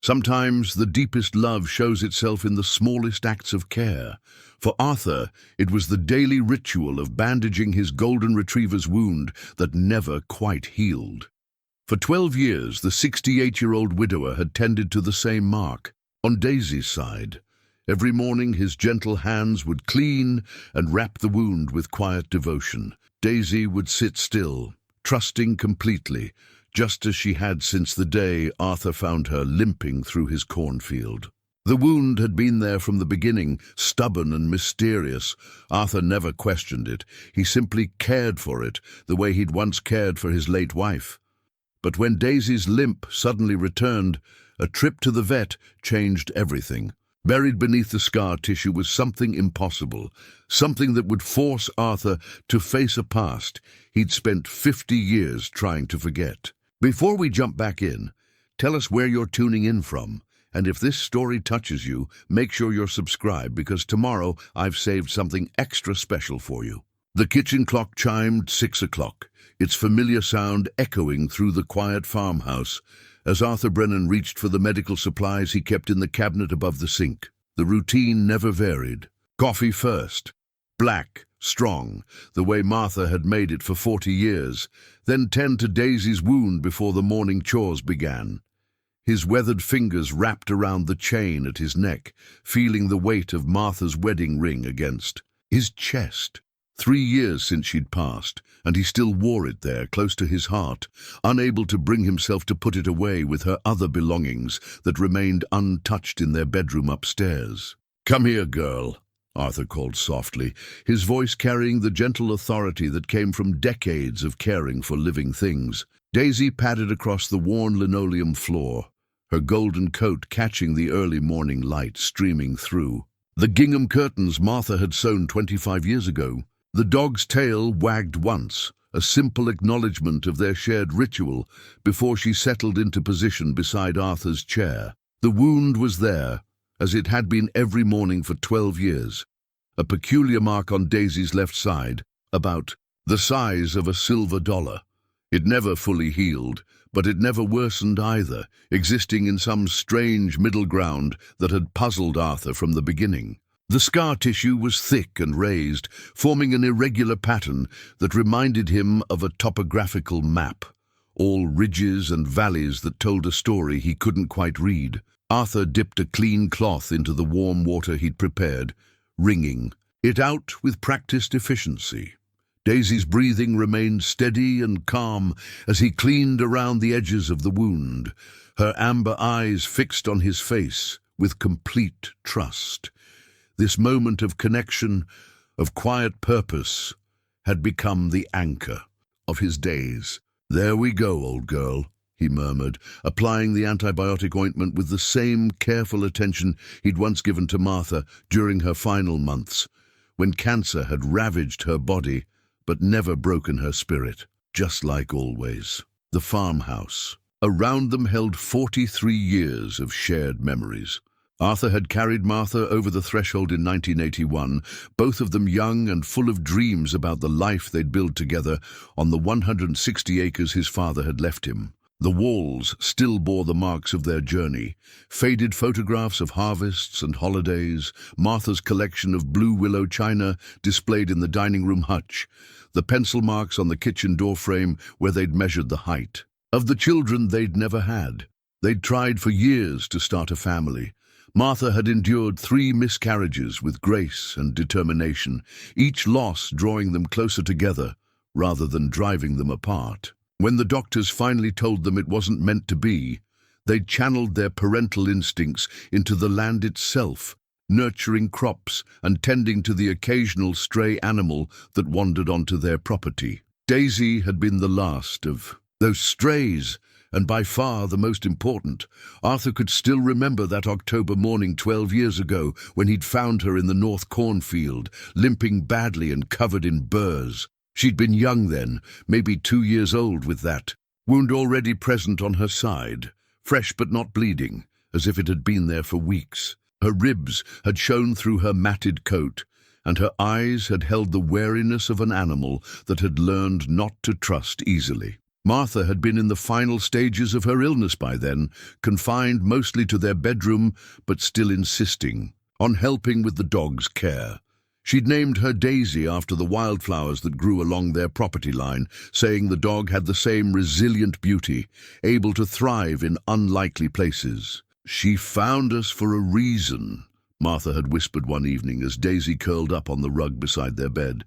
Sometimes the deepest love shows itself in the smallest acts of care. For Arthur, it was the daily ritual of bandaging his golden retriever's wound that never quite healed. For 12 years, the 68-year-old widower had tended to the same mark. On Daisy's side, every morning his gentle hands would clean and wrap the wound with quiet devotion. Daisy would sit still, trusting completely, just as she had since the day Arthur found her limping through his cornfield. The wound had been there from the beginning, stubborn and mysterious. Arthur never questioned it. He simply cared for it, the way he'd once cared for his late wife. But when Daisy's limp suddenly returned, a trip to the vet changed everything. Buried beneath the scar tissue was something impossible, something that would force Arthur to face a past he'd spent 50 years trying to forget. Before we jump back in, tell us where you're tuning in from, and if this story touches you, make sure you're subscribed because tomorrow I've saved something extra special for you. The kitchen clock chimed 6 o'clock, its familiar sound echoing through the quiet farmhouse as Arthur Brennan reached for the medical supplies he kept in the cabinet above the sink. The routine never varied. Coffee first, black, strong, the way Martha had made it for 40 years, then tend to Daisy's wound before the morning chores began. His weathered fingers wrapped around the chain at his neck, feeling the weight of Martha's wedding ring against his chest. 3 years since she'd passed, and he still wore it there, close to his heart, unable to bring himself to put it away with her other belongings that remained untouched in their bedroom upstairs. "Come here, girl," Arthur called softly, his voice carrying the gentle authority that came from decades of caring for living things. Daisy padded across the worn linoleum floor, her golden coat catching the early morning light streaming through. The gingham curtains Martha had sewn 25 years ago. The dog's tail wagged once, a simple acknowledgement of their shared ritual, before she settled into position beside Arthur's chair. The wound was there, as it had been every morning for 12 years, a peculiar mark on Daisy's left side, about the size of a silver dollar. It never fully healed, but it never worsened either, existing in some strange middle ground that had puzzled Arthur from the beginning. The scar tissue was thick and raised, forming an irregular pattern that reminded him of a topographical map, all ridges and valleys that told a story he couldn't quite read. Arthur dipped a clean cloth into the warm water he'd prepared, wringing it out with practiced efficiency. Daisy's breathing remained steady and calm as he cleaned around the edges of the wound, her amber eyes fixed on his face with complete trust. This moment of connection, of quiet purpose, had become the anchor of his days. "There we go, old girl," he murmured, applying the antibiotic ointment with the same careful attention he'd once given to Martha during her final months, when cancer had ravaged her body but never broken her spirit. Just like always. The farmhouse. Around them held 43 years of shared memories. Arthur had carried Martha over the threshold in 1981, both of them young and full of dreams about the life they'd build together on the 160 acres his father had left him. The walls still bore the marks of their journey, faded photographs of harvests and holidays, Martha's collection of blue willow china displayed in the dining room hutch, the pencil marks on the kitchen doorframe where they'd measured the height. Of the children they'd never had. They'd tried for years to start a family. Martha had endured 3 miscarriages with grace and determination, each loss drawing them closer together rather than driving them apart. When the doctors finally told them it wasn't meant to be, they'd channeled their parental instincts into the land itself, nurturing crops and tending to the occasional stray animal that wandered onto their property. Daisy had been the last of those strays, and by far the most important. Arthur could still remember that October morning 12 years ago when he'd found her in the North cornfield, limping badly and covered in burrs. She'd been young then, maybe 2 years old with that wound already present on her side, fresh but not bleeding, as if it had been there for weeks. Her ribs had shown through her matted coat, and her eyes had held the wariness of an animal that had learned not to trust easily. Martha had been in the final stages of her illness by then, confined mostly to their bedroom, but still insisting on helping with the dog's care. She'd named her Daisy after the wildflowers that grew along their property line, saying the dog had the same resilient beauty, able to thrive in unlikely places. "She found us for a reason," Martha had whispered one evening as Daisy curled up on the rug beside their bed.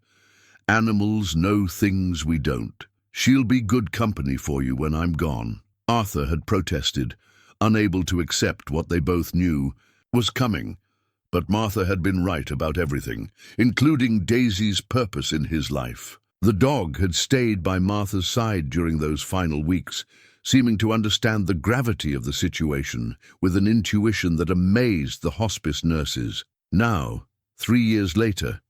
"Animals know things we don't. She'll be good company for you when I'm gone." Arthur had protested, unable to accept what they both knew was coming. But Martha had been right about everything, including Daisy's purpose in his life. The dog had stayed by Martha's side during those final weeks, seeming to understand the gravity of the situation with an intuition that amazed the hospice nurses. Now, 3 years later,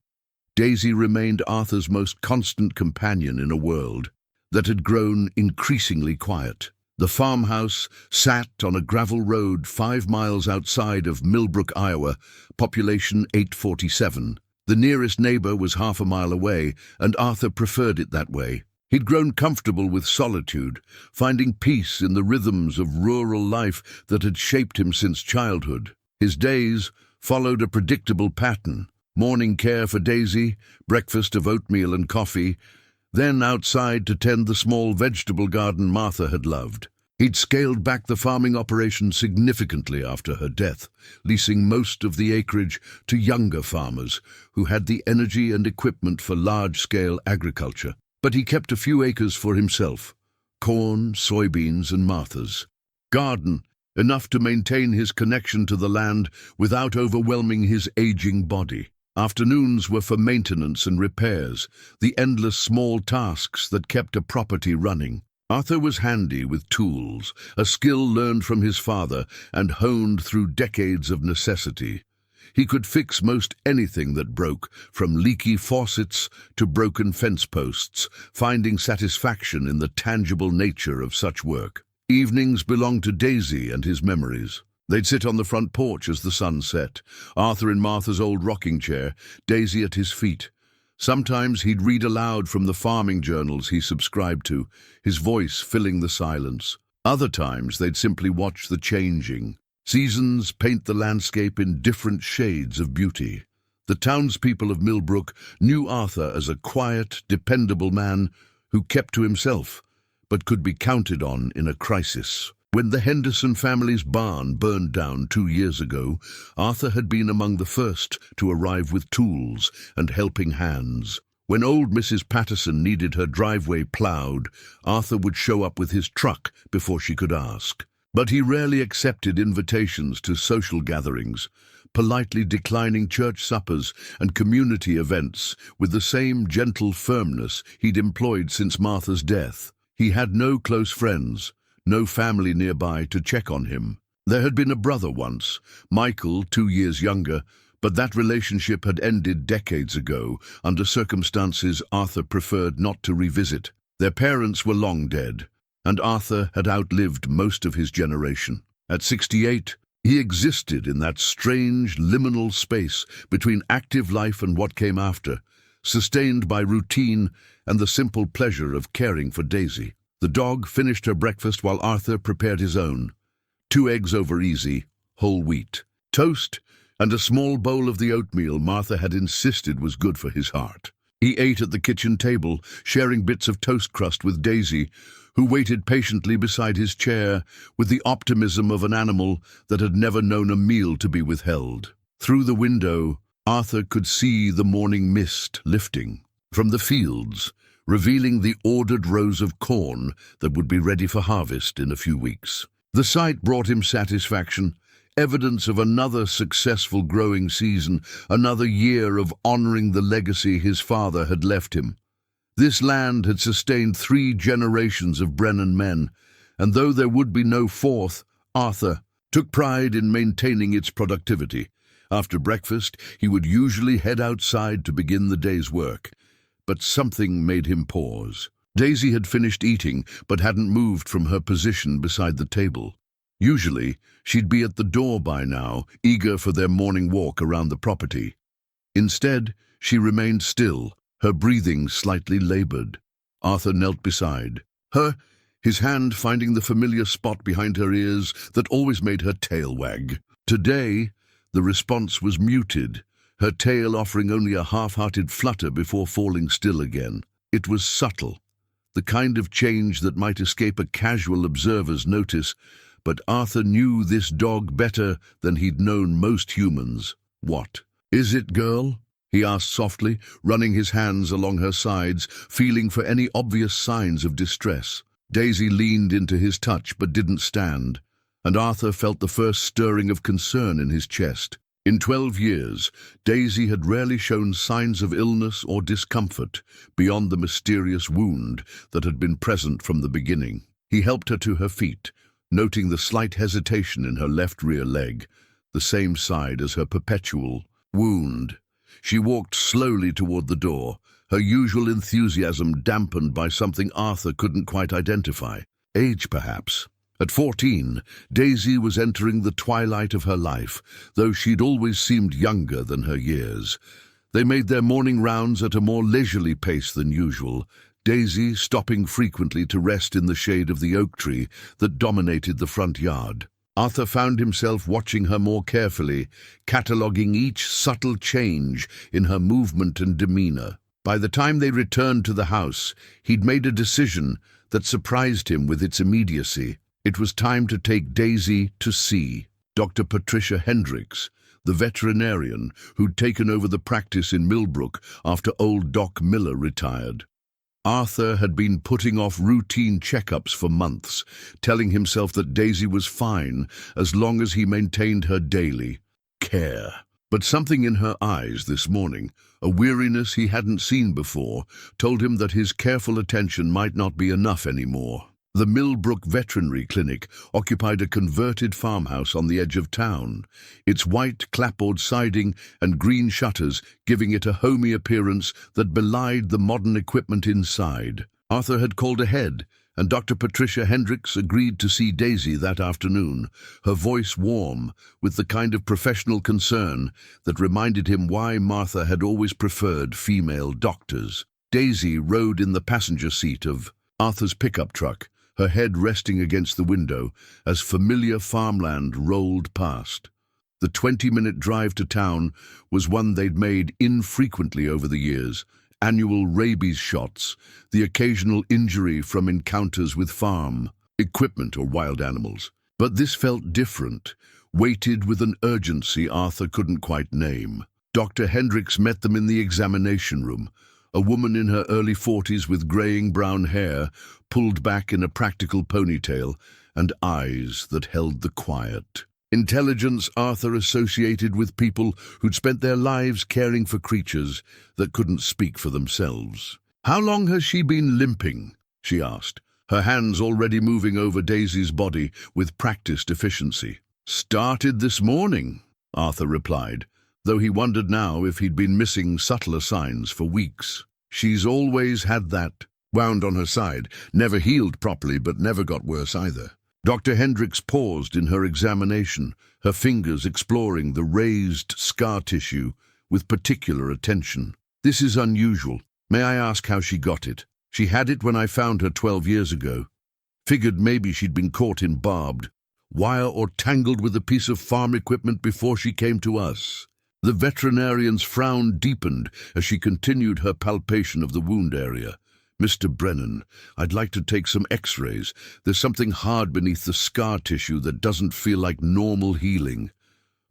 Daisy remained Arthur's most constant companion in a world that had grown increasingly quiet. The farmhouse sat on a gravel road 5 miles outside of Millbrook, Iowa, population 847. The nearest neighbor was half a mile away, and Arthur preferred it that way. He'd grown comfortable with solitude, finding peace in the rhythms of rural life that had shaped him since childhood. His days followed a predictable pattern: morning care for Daisy, breakfast of oatmeal and coffee, then outside to tend the small vegetable garden Martha had loved. He'd scaled back the farming operation significantly after her death, leasing most of the acreage to younger farmers who had the energy and equipment for large-scale agriculture. But he kept a few acres for himself: corn, soybeans, and Martha's garden, enough to maintain his connection to the land without overwhelming his aging body. Afternoons were for maintenance and repairs, the endless small tasks that kept a property running. Arthur was handy with tools, a skill learned from his father and honed through decades of necessity. He could fix most anything that broke, from leaky faucets to broken fence posts, finding satisfaction in the tangible nature of such work. Evenings belonged to Daisy and his memories. They'd sit on the front porch as the sun set, Arthur in Martha's old rocking chair, Daisy at his feet. Sometimes he'd read aloud from the farming journals he subscribed to, his voice filling the silence. Other times they'd simply watch the changing. Seasons paint the landscape in different shades of beauty. The townspeople of Millbrook knew Arthur as a quiet, dependable man who kept to himself, but could be counted on in a crisis. When the Henderson family's barn burned down 2 years ago, Arthur had been among the first to arrive with tools and helping hands. When old Mrs. Patterson needed her driveway plowed, Arthur would show up with his truck before she could ask. But he rarely accepted invitations to social gatherings, politely declining church suppers and community events with the same gentle firmness he'd employed since Martha's death. He had no close friends, no family nearby to check on him. There had been a brother once, Michael, 2 years younger, but that relationship had ended decades ago, under circumstances Arthur preferred not to revisit. Their parents were long dead, and Arthur had outlived most of his generation. At 68, he existed in that strange liminal space between active life and what came after, sustained by routine and the simple pleasure of caring for Daisy. The dog finished her breakfast while Arthur prepared his own. 2 eggs over easy, whole wheat, toast, and a small bowl of the oatmeal Martha had insisted was good for his heart. He ate at the kitchen table, sharing bits of toast crust with Daisy, who waited patiently beside his chair with the optimism of an animal that had never known a meal to be withheld. Through the window, Arthur could see the morning mist lifting from the fields, revealing the ordered rows of corn that would be ready for harvest in a few weeks. The sight brought him satisfaction, evidence of another successful growing season, another year of honoring the legacy his father had left him. This land had sustained 3 generations of Brennan men, and though there would be no fourth, Arthur took pride in maintaining its productivity. After breakfast, he would usually head outside to begin the day's work. But something made him pause. Daisy had finished eating, but hadn't moved from her position beside the table. Usually, she'd be at the door by now, eager for their morning walk around the property. Instead, she remained still, her breathing slightly labored. Arthur knelt beside her, his hand finding the familiar spot behind her ears that always made her tail wag. Today, the response was muted, her tail offering only a half-hearted flutter before falling still again. It was subtle, the kind of change that might escape a casual observer's notice, but Arthur knew this dog better than he'd known most humans. "What is it, girl?" he asked softly, running his hands along her sides, feeling for any obvious signs of distress. Daisy leaned into his touch but didn't stand, and Arthur felt the first stirring of concern in his chest. In 12 years, Daisy had rarely shown signs of illness or discomfort beyond the mysterious wound that had been present from the beginning. He helped her to her feet, noting the slight hesitation in her left rear leg, the same side as her perpetual wound. She walked slowly toward the door, her usual enthusiasm dampened by something Arthur couldn't quite identify. Age, perhaps. At 14, Daisy was entering the twilight of her life, though she'd always seemed younger than her years. They made their morning rounds at a more leisurely pace than usual, Daisy stopping frequently to rest in the shade of the oak tree that dominated the front yard. Arthur found himself watching her more carefully, cataloguing each subtle change in her movement and demeanor. By the time they returned to the house, he'd made a decision that surprised him with its immediacy. It was time to take Daisy to see Dr. Patricia Hendricks, the veterinarian who'd taken over the practice in Millbrook after old Doc Miller retired. Arthur had been putting off routine checkups for months, telling himself that Daisy was fine as long as he maintained her daily care. But something in her eyes this morning, a weariness he hadn't seen before, told him that his careful attention might not be enough anymore. The Millbrook Veterinary Clinic occupied a converted farmhouse on the edge of town, its white clapboard siding and green shutters giving it a homey appearance that belied the modern equipment inside. Arthur had called ahead, and Dr. Patricia Hendricks agreed to see Daisy that afternoon, her voice warm, with the kind of professional concern that reminded him why Martha had always preferred female doctors. Daisy rode in the passenger seat of Arthur's pickup truck, her head resting against the window as familiar farmland rolled past. The 20-minute drive to town was one they'd made infrequently over the years, annual rabies shots, the occasional injury from encounters with farm equipment or wild animals. But this felt different, weighted with an urgency Arthur couldn't quite name. Dr. Hendricks met them in the examination room, a woman in her early 40s with graying brown hair, pulled back in a practical ponytail, and eyes that held the quiet intelligence Arthur associated with people who'd spent their lives caring for creatures that couldn't speak for themselves. "How long has she been limping?" she asked, her hands already moving over Daisy's body with practiced efficiency. "Started this morning," Arthur replied, though he wondered now if he'd been missing subtler signs for weeks. "She's always had that wound on her side, never healed properly but never got worse either." Dr. Hendricks paused in her examination, her fingers exploring the raised scar tissue with particular attention. "This is unusual. May I ask how she got it?" "She had it when I found her 12 years ago. Figured maybe she'd been caught in barbed wire or tangled with a piece of farm equipment before she came to us." The veterinarian's frown deepened as she continued her palpation of the wound area. "Mr. Brennan, I'd like to take some x-rays. There's something hard beneath the scar tissue that doesn't feel like normal healing."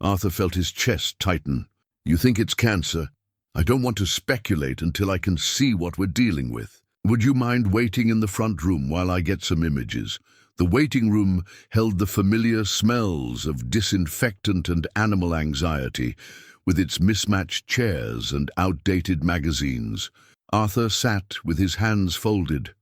Arthur felt his chest tighten. "You think it's cancer? I don't want to speculate until I can see what we're dealing with. Would you mind waiting in the front room while I get some images?" The waiting room held the familiar smells of disinfectant and animal anxiety, with its mismatched chairs and outdated magazines. Arthur sat with his hands folded,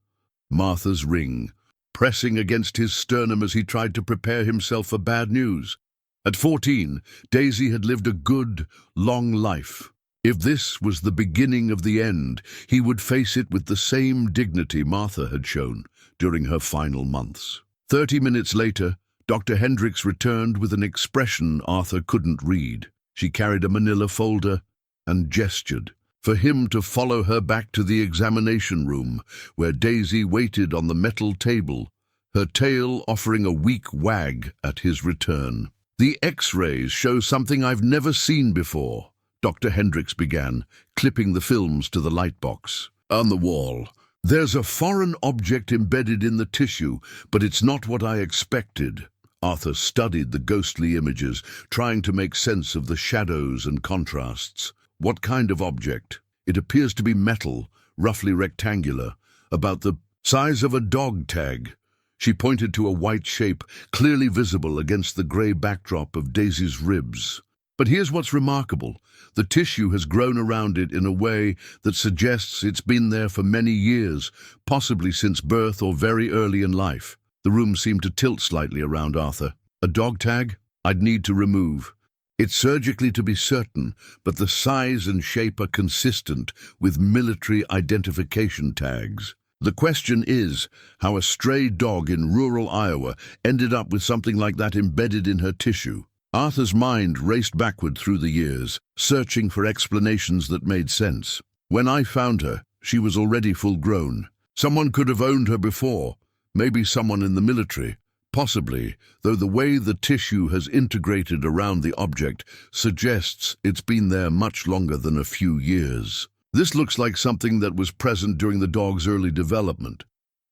Martha's ring pressing against his sternum as he tried to prepare himself for bad news. At 14, Daisy had lived a good, long life. If this was the beginning of the end, he would face it with the same dignity Martha had shown during her final months. 30 minutes later, Dr. Hendricks returned with an expression Arthur couldn't read. She carried a manila folder and gestured for him to follow her back to the examination room, where Daisy waited on the metal table, her tail offering a weak wag at his return. "The X-rays show something I've never seen before," Dr. Hendricks began, clipping the films to the light box. "On the wall. There's a foreign object embedded in the tissue, but it's not what I expected." Arthur studied the ghostly images, trying to make sense of the shadows and contrasts. "What kind of object?" "It appears to be metal, roughly rectangular, about the size of a dog tag." She pointed to a white shape, clearly visible against the grey backdrop of Daisy's ribs. "But here's what's remarkable. The tissue has grown around it in a way that suggests it's been there for many years, possibly since birth or very early in life." The room seemed to tilt slightly around Arthur. "A dog tag? I'd need to remove. It's surgically to be certain, but the size and shape are consistent with military identification tags. The question is how a stray dog in rural Iowa ended up with something like that embedded in her tissue." Arthur's mind raced backward through the years, searching for explanations that made sense. "When I found her, she was already full-grown. Someone could have owned her before, maybe someone in the military. Possibly, though the way the tissue has integrated around the object suggests it's been there much longer than a few years. This looks like something that was present during the dog's early development."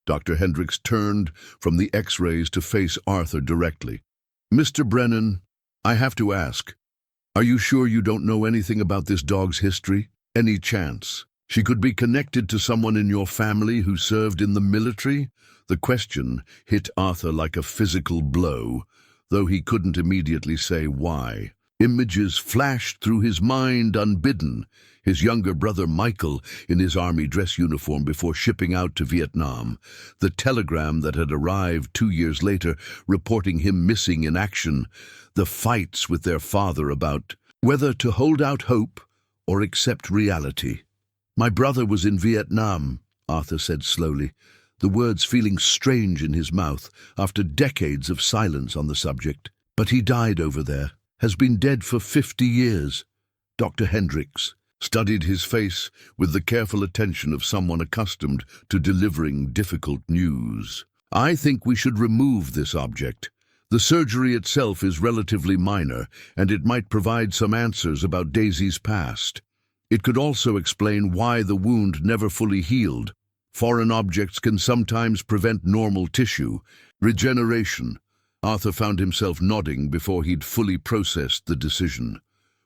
Dr. Hendricks turned from the X-rays to face Arthur directly. "Mr. Brennan, I have to ask, are you sure you don't know anything about this dog's history? Any chance she could be connected to someone in your family who served in the military?" The question hit Arthur like a physical blow, though he couldn't immediately say why. Images flashed through his mind unbidden. His younger brother Michael in his army dress uniform before shipping out to Vietnam. The telegram that had arrived 2 years later reporting him missing in action. The fights with their father about whether to hold out hope or accept reality. "My brother was in Vietnam," Arthur said slowly, the words feeling strange in his mouth after decades of silence on the subject. "But he died over there, has been dead for 50 years. Dr. Hendricks studied his face with the careful attention of someone accustomed to delivering difficult news. "I think we should remove this object. The surgery itself is relatively minor, and it might provide some answers about Daisy's past. It could also explain why the wound never fully healed. Foreign objects can sometimes prevent normal tissue regeneration." Arthur found himself nodding before he'd fully processed the decision.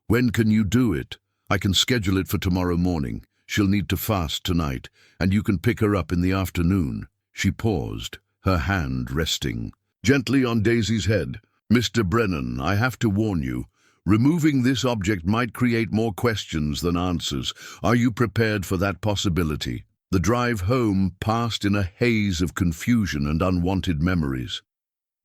"When can you do it?" "I can schedule it for tomorrow morning. She'll need to fast tonight, and you can pick her up in the afternoon." She paused, her hand resting gently on Daisy's head. "Mr. Brennan, I have to warn you. Removing this object might create more questions than answers. Are you prepared for that possibility?" The drive home passed in a haze of confusion and unwanted memories.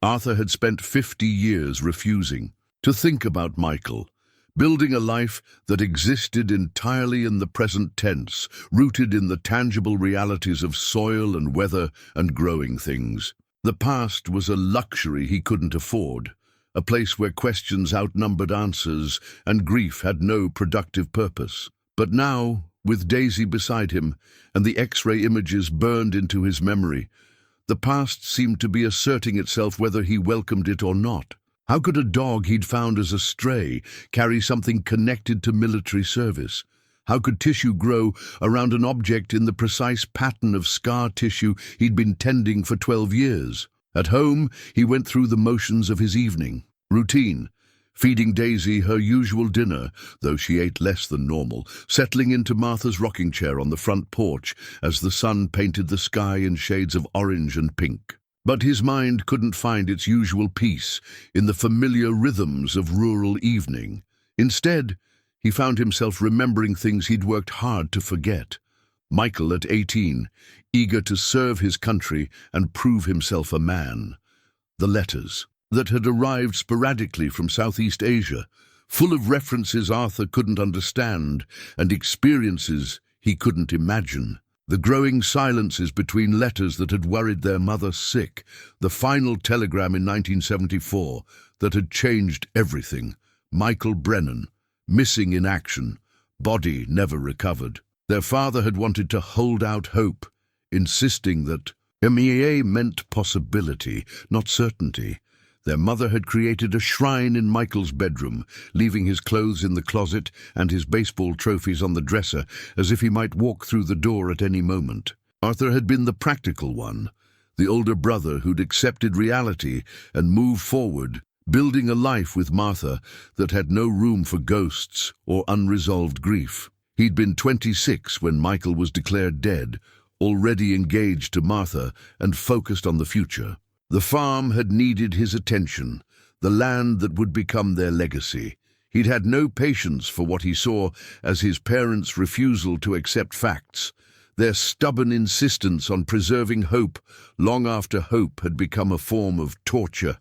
Arthur had spent 50 years refusing to think about Michael, building a life that existed entirely in the present tense, rooted in the tangible realities of soil and weather and growing things. The past was a luxury he couldn't afford, a place where questions outnumbered answers and grief had no productive purpose. But now, with Daisy beside him and the X-ray images burned into his memory, the past seemed to be asserting itself whether he welcomed it or not. How could a dog he'd found as a stray carry something connected to military service? How could tissue grow around an object in the precise pattern of scar tissue he'd been tending for 12 years? At home, he went through the motions of his evening routine, feeding Daisy her usual dinner, though she ate less than normal, settling into Martha's rocking chair on the front porch as the sun painted the sky in shades of orange and pink. But his mind couldn't find its usual peace in the familiar rhythms of rural evening. Instead, he found himself remembering things he'd worked hard to forget. Michael at 18, eager to serve his country and prove himself a man. The letters that had arrived sporadically from Southeast Asia, full of references Arthur couldn't understand and experiences he couldn't imagine. The growing silences between letters that had worried their mother sick, the final telegram in 1974 that had changed everything. Michael Brennan, missing in action, body never recovered. Their father had wanted to hold out hope, insisting that MEA meant possibility, not certainty. Their mother had created a shrine in Michael's bedroom, leaving his clothes in the closet and his baseball trophies on the dresser, as if he might walk through the door at any moment. Arthur had been the practical one, the older brother who'd accepted reality and moved forward, building a life with Martha that had no room for ghosts or unresolved grief. He'd been 26 when Michael was declared dead, already engaged to Martha and focused on the future. The farm had needed his attention, the land that would become their legacy. He'd had no patience for what he saw as his parents' refusal to accept facts, their stubborn insistence on preserving hope long after hope had become a form of torture.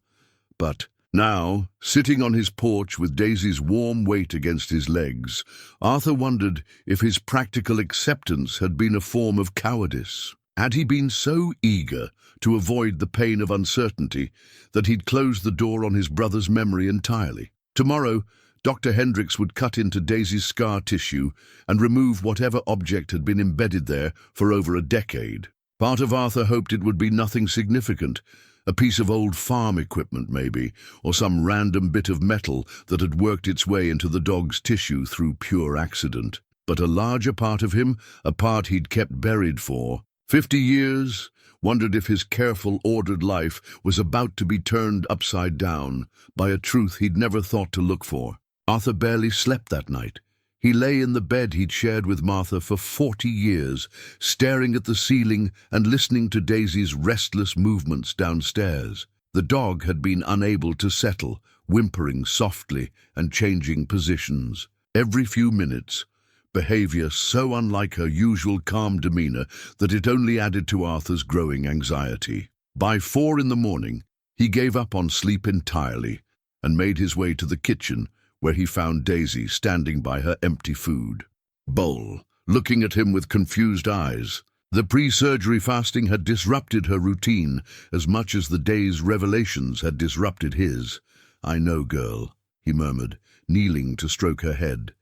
But now, sitting on his porch with Daisy's warm weight against his legs, Arthur wondered if his practical acceptance had been a form of cowardice. Had he been so eager to avoid the pain of uncertainty that he'd closed the door on his brother's memory entirely? Tomorrow, Dr. Hendricks would cut into Daisy's scar tissue and remove whatever object had been embedded there for over a decade. Part of Arthur hoped it would be nothing significant, a piece of old farm equipment maybe, or some random bit of metal that had worked its way into the dog's tissue through pure accident. But a larger part of him, a part he'd kept buried for 50 years, wondered if his careful, ordered life was about to be turned upside down by a truth he'd never thought to look for. Arthur barely slept that night. He lay in the bed he'd shared with Martha for 40 years, staring at the ceiling and listening to Daisy's restless movements downstairs. The dog had been unable to settle, whimpering softly and changing positions. Every few minutes, behavior so unlike her usual calm demeanor that it only added to Arthur's growing anxiety. By 4 in the morning, he gave up on sleep entirely and made his way to the kitchen, where he found Daisy standing by her empty food bowl, looking at him with confused eyes. The pre-surgery fasting had disrupted her routine as much as the day's revelations had disrupted his. "I know, girl," he murmured, kneeling to stroke her head.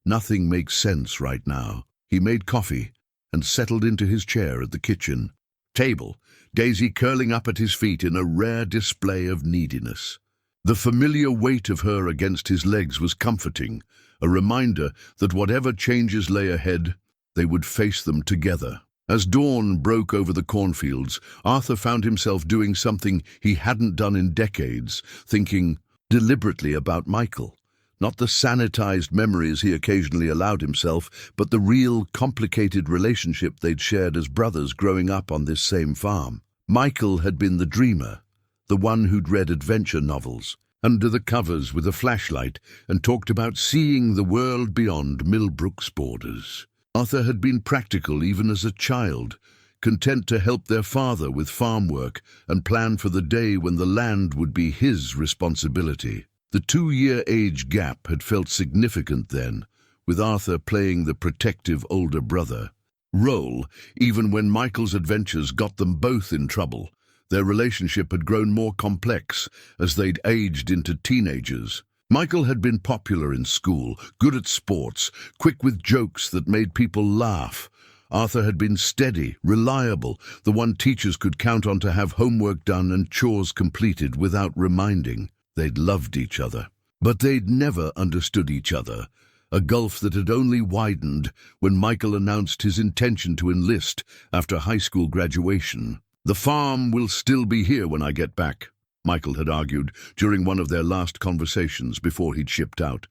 "Nothing makes sense right now." He made coffee and settled into his chair at the kitchen table, Daisy curling up at his feet in a rare display of neediness. The familiar weight of her against his legs was comforting, a reminder that whatever changes lay ahead, they would face them together. As dawn broke over the cornfields, Arthur found himself doing something he hadn't done in decades, thinking deliberately about Michael. Not the sanitized memories he occasionally allowed himself, but the real, complicated relationship they'd shared as brothers growing up on this same farm. Michael had been the dreamer, the one who'd read adventure novels, under the covers with a flashlight, and talked about seeing the world beyond Millbrook's borders. Arthur had been practical even as a child, content to help their father with farm work and plan for the day when the land would be his responsibility. The 2-year age gap had felt significant then, with Arthur playing the protective older brother role, even when Michael's adventures got them both in trouble. Their relationship had grown more complex as they'd aged into teenagers. Michael had been popular in school, good at sports, quick with jokes that made people laugh. Arthur had been steady, reliable, the one teachers could count on to have homework done and chores completed without reminding. They'd loved each other, but they'd never understood each other, a gulf that had only widened when Michael announced his intention to enlist after high school graduation. "The farm will still be here when I get back," Michael had argued during one of their last conversations before he'd shipped out.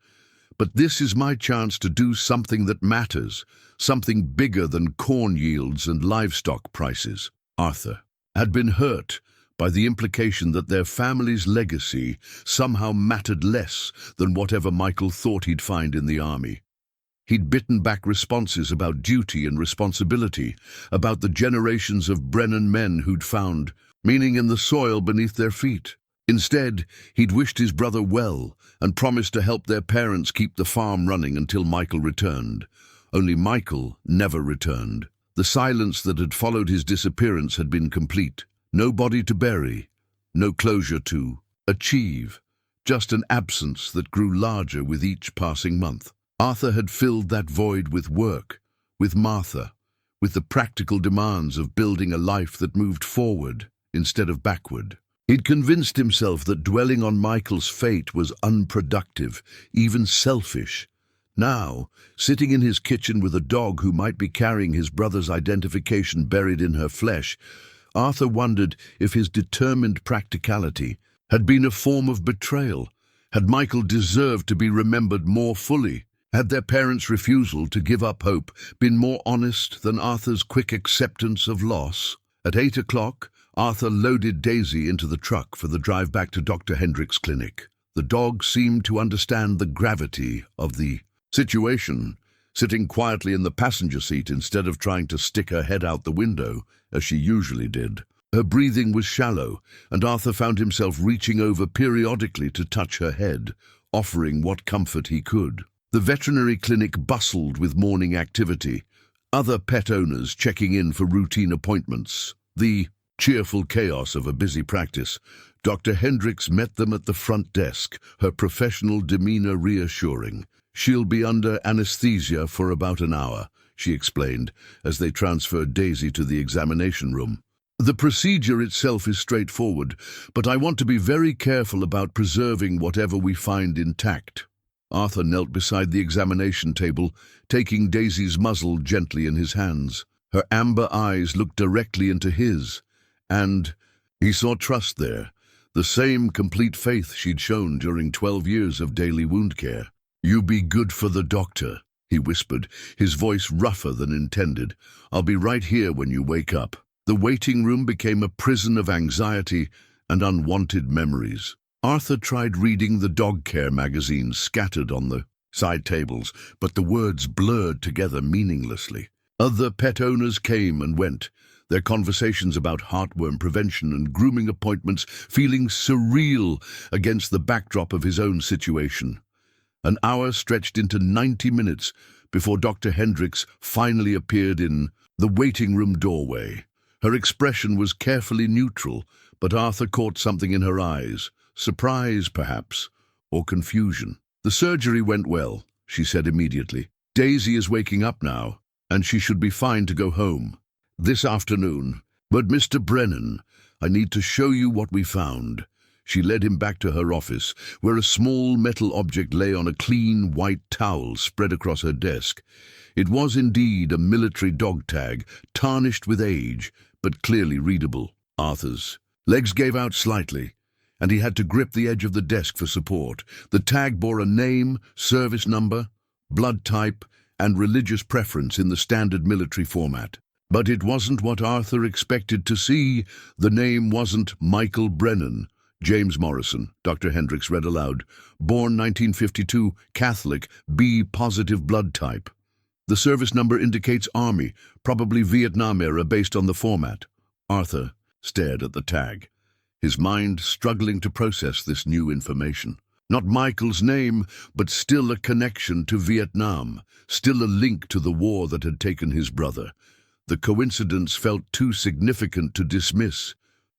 "But this is my chance to do something that matters, something bigger than corn yields and livestock prices." Arthur had been hurt by the implication that their family's legacy somehow mattered less than whatever Michael thought he'd find in the army. He'd bitten back responses about duty and responsibility, about the generations of Brennan men who'd found meaning in the soil beneath their feet. Instead, he'd wished his brother well and promised to help their parents keep the farm running until Michael returned. Only Michael never returned. The silence that had followed his disappearance had been complete. No body to bury, no closure to achieve, just an absence that grew larger with each passing month. Arthur had filled that void with work, with Martha, with the practical demands of building a life that moved forward instead of backward. He'd convinced himself that dwelling on Michael's fate was unproductive, even selfish. Now, sitting in his kitchen with a dog who might be carrying his brother's identification buried in her flesh, Arthur wondered if his determined practicality had been a form of betrayal. Had Michael deserved to be remembered more fully? Had their parents' refusal to give up hope been more honest than Arthur's quick acceptance of loss? At 8 o'clock, Arthur loaded Daisy into the truck for the drive back to Dr. Hendrick's clinic. The dog seemed to understand the gravity of the situation, sitting quietly in the passenger seat instead of trying to stick her head out the window, as she usually did. Her breathing was shallow, and Arthur found himself reaching over periodically to touch her head, offering what comfort he could. The veterinary clinic bustled with morning activity, other pet owners checking in for routine appointments. The cheerful chaos of a busy practice. Dr. Hendricks met them at the front desk, her professional demeanor reassuring. "She'll be under anesthesia for about an hour," she explained, as they transferred Daisy to the examination room. "The procedure itself is straightforward, but I want to be very careful about preserving whatever we find intact." Arthur knelt beside the examination table, taking Daisy's muzzle gently in his hands. Her amber eyes looked directly into his, and he saw trust there, the same complete faith she'd shown during 12 years of daily wound care. "You be good for the doctor," he whispered, his voice rougher than intended. "I'll be right here when you wake up." The waiting room became a prison of anxiety and unwanted memories. Arthur tried reading the dog care magazines scattered on the side tables, but the words blurred together meaninglessly. Other pet owners came and went, their conversations about heartworm prevention and grooming appointments feeling surreal against the backdrop of his own situation. An hour stretched into 90 minutes before Dr. Hendricks finally appeared in the waiting room doorway. Her expression was carefully neutral, but Arthur caught something in her eyes, surprise perhaps, or confusion. "The surgery went well," she said immediately. "Daisy is waking up now, and she should be fine to go home this afternoon. But Mr. Brennan, I need to show you what we found." She led him back to her office, where a small metal object lay on a clean white towel spread across her desk. It was indeed a military dog tag, tarnished with age, but clearly readable. Arthur's legs gave out slightly, and he had to grip the edge of the desk for support. The tag bore a name, service number, blood type, and religious preference in the standard military format. But it wasn't what Arthur expected to see. The name wasn't Michael Brennan. "James Morrison," Dr. Hendricks read aloud. "Born 1952, Catholic, B-positive blood type. The service number indicates Army, probably Vietnam era based on the format." Arthur stared at the tag, his mind struggling to process this new information. Not Michael's name, but still a connection to Vietnam, still a link to the war that had taken his brother. The coincidence felt too significant to dismiss,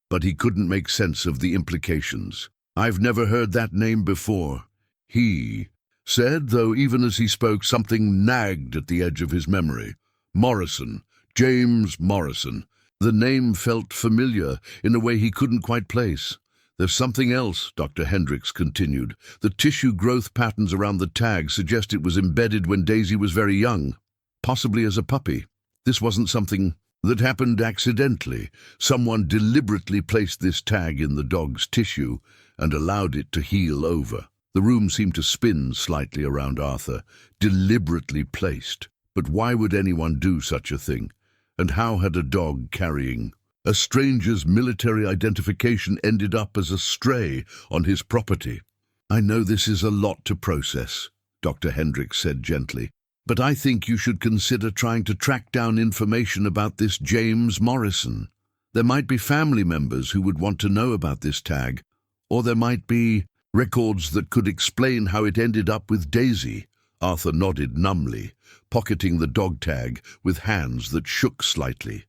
but he couldn't make sense of the implications. "I've never heard that name before," he said, though even as he spoke something nagged at the edge of his memory. "Morrison, James Morrison." The name felt familiar in a way he couldn't quite place. "There's something else," Dr. Hendricks continued. "The tissue growth patterns around the tag suggest it was embedded when Daisy was very young, possibly as a puppy. This wasn't something that happened accidentally. Someone deliberately placed this tag in the dog's tissue and allowed it to heal over." The room seemed to spin slightly around Arthur. Deliberately placed. But why would anyone do such a thing? And how had a dog carrying a stranger's military identification ended up as a stray on his property? "I know this is a lot to process," Dr. Hendricks said gently, "but I think you should consider trying to track down information about this James Morrison. There might be family members who would want to know about this tag, or there might be records that could explain how it ended up with Daisy." Arthur nodded numbly, pocketing the dog tag with hands that shook slightly.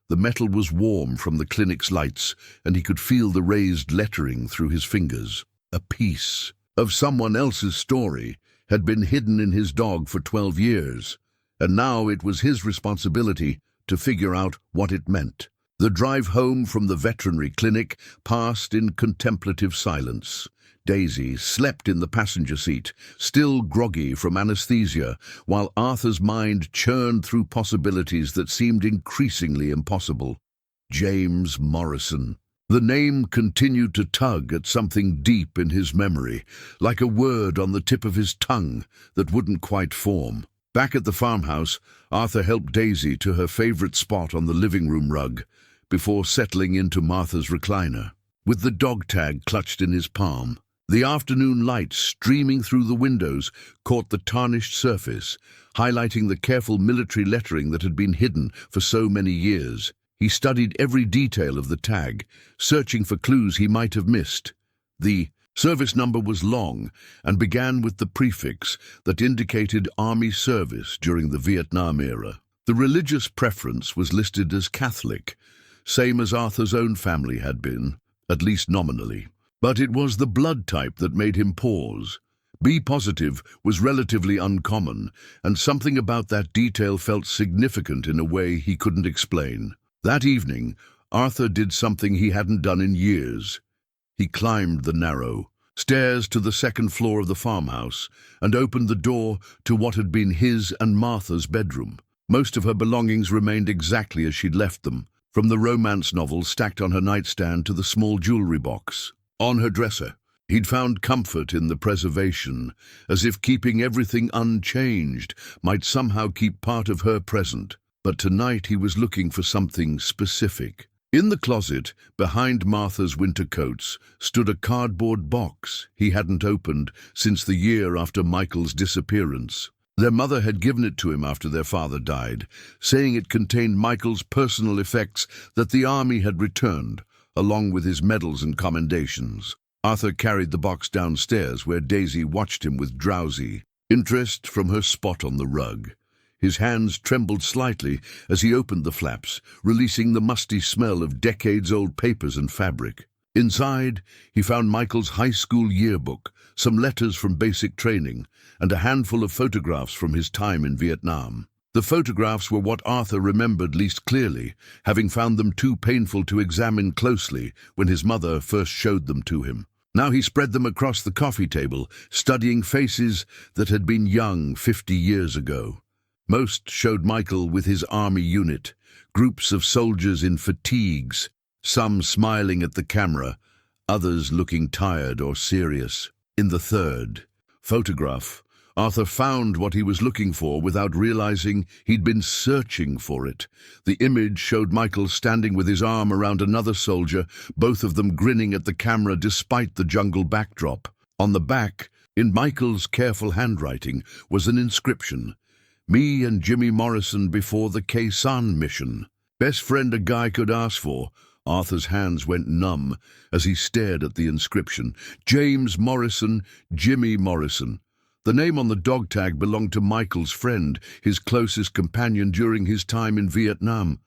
The metal was warm from the clinic's lights, and he could feel the raised lettering through his fingers. A piece of someone else's story had been hidden in his dog for 12 years, and now it was his responsibility to figure out what it meant. The drive home from the veterinary clinic passed in contemplative silence. Daisy slept in the passenger seat, still groggy from anesthesia, while Arthur's mind churned through possibilities that seemed increasingly impossible. James Morrison. The name continued to tug at something deep in his memory, like a word on the tip of his tongue that wouldn't quite form. Back at the farmhouse, Arthur helped Daisy to her favorite spot on the living room rug, before settling into Martha's recliner. With the dog tag clutched in his palm, the afternoon light streaming through the windows caught the tarnished surface, highlighting the careful military lettering that had been hidden for so many years. He studied every detail of the tag, searching for clues he might have missed. The service number was long and began with the prefix that indicated Army service during the Vietnam era. The religious preference was listed as Catholic, same as Arthur's own family had been, at least nominally. But it was the blood type that made him pause. B positive was relatively uncommon, and something about that detail felt significant in a way he couldn't explain. That evening, Arthur did something he hadn't done in years. He climbed the narrow stairs to the second floor of the farmhouse and opened the door to what had been his and Martha's bedroom. Most of her belongings remained exactly as she'd left them, from the romance novel stacked on her nightstand to the small jewelry box on her dresser. He'd found comfort in the preservation, as if keeping everything unchanged might somehow keep part of her present. But tonight he was looking for something specific. In the closet, behind Martha's winter coats, stood a cardboard box he hadn't opened since the year after Michael's disappearance. Their mother had given it to him after their father died, saying it contained Michael's personal effects that the army had returned, along with his medals and commendations. Arthur carried the box downstairs, where Daisy watched him with drowsy interest from her spot on the rug. His hands trembled slightly as he opened the flaps, releasing the musty smell of decades-old papers and fabric. Inside, he found Michael's high school yearbook, some letters from basic training, and a handful of photographs from his time in Vietnam. The photographs were what Arthur remembered least clearly, having found them too painful to examine closely when his mother first showed them to him. Now he spread them across the coffee table, studying faces that had been young 50 years ago. Most showed Michael with his army unit, groups of soldiers in fatigues, some smiling at the camera, others looking tired or serious. In the third photograph, Arthur found what he was looking for without realizing he'd been searching for it. The image showed Michael standing with his arm around another soldier, both of them grinning at the camera despite the jungle backdrop. On the back, in Michael's careful handwriting, was an inscription: "Me and Jimmy Morrison before the Khe Sanh mission." Best friend a guy could ask for. Arthur's hands went numb as he stared at the inscription. James Morrison, Jimmy Morrison. The name on the dog tag belonged to Michael's friend, his closest companion during his time in Vietnam.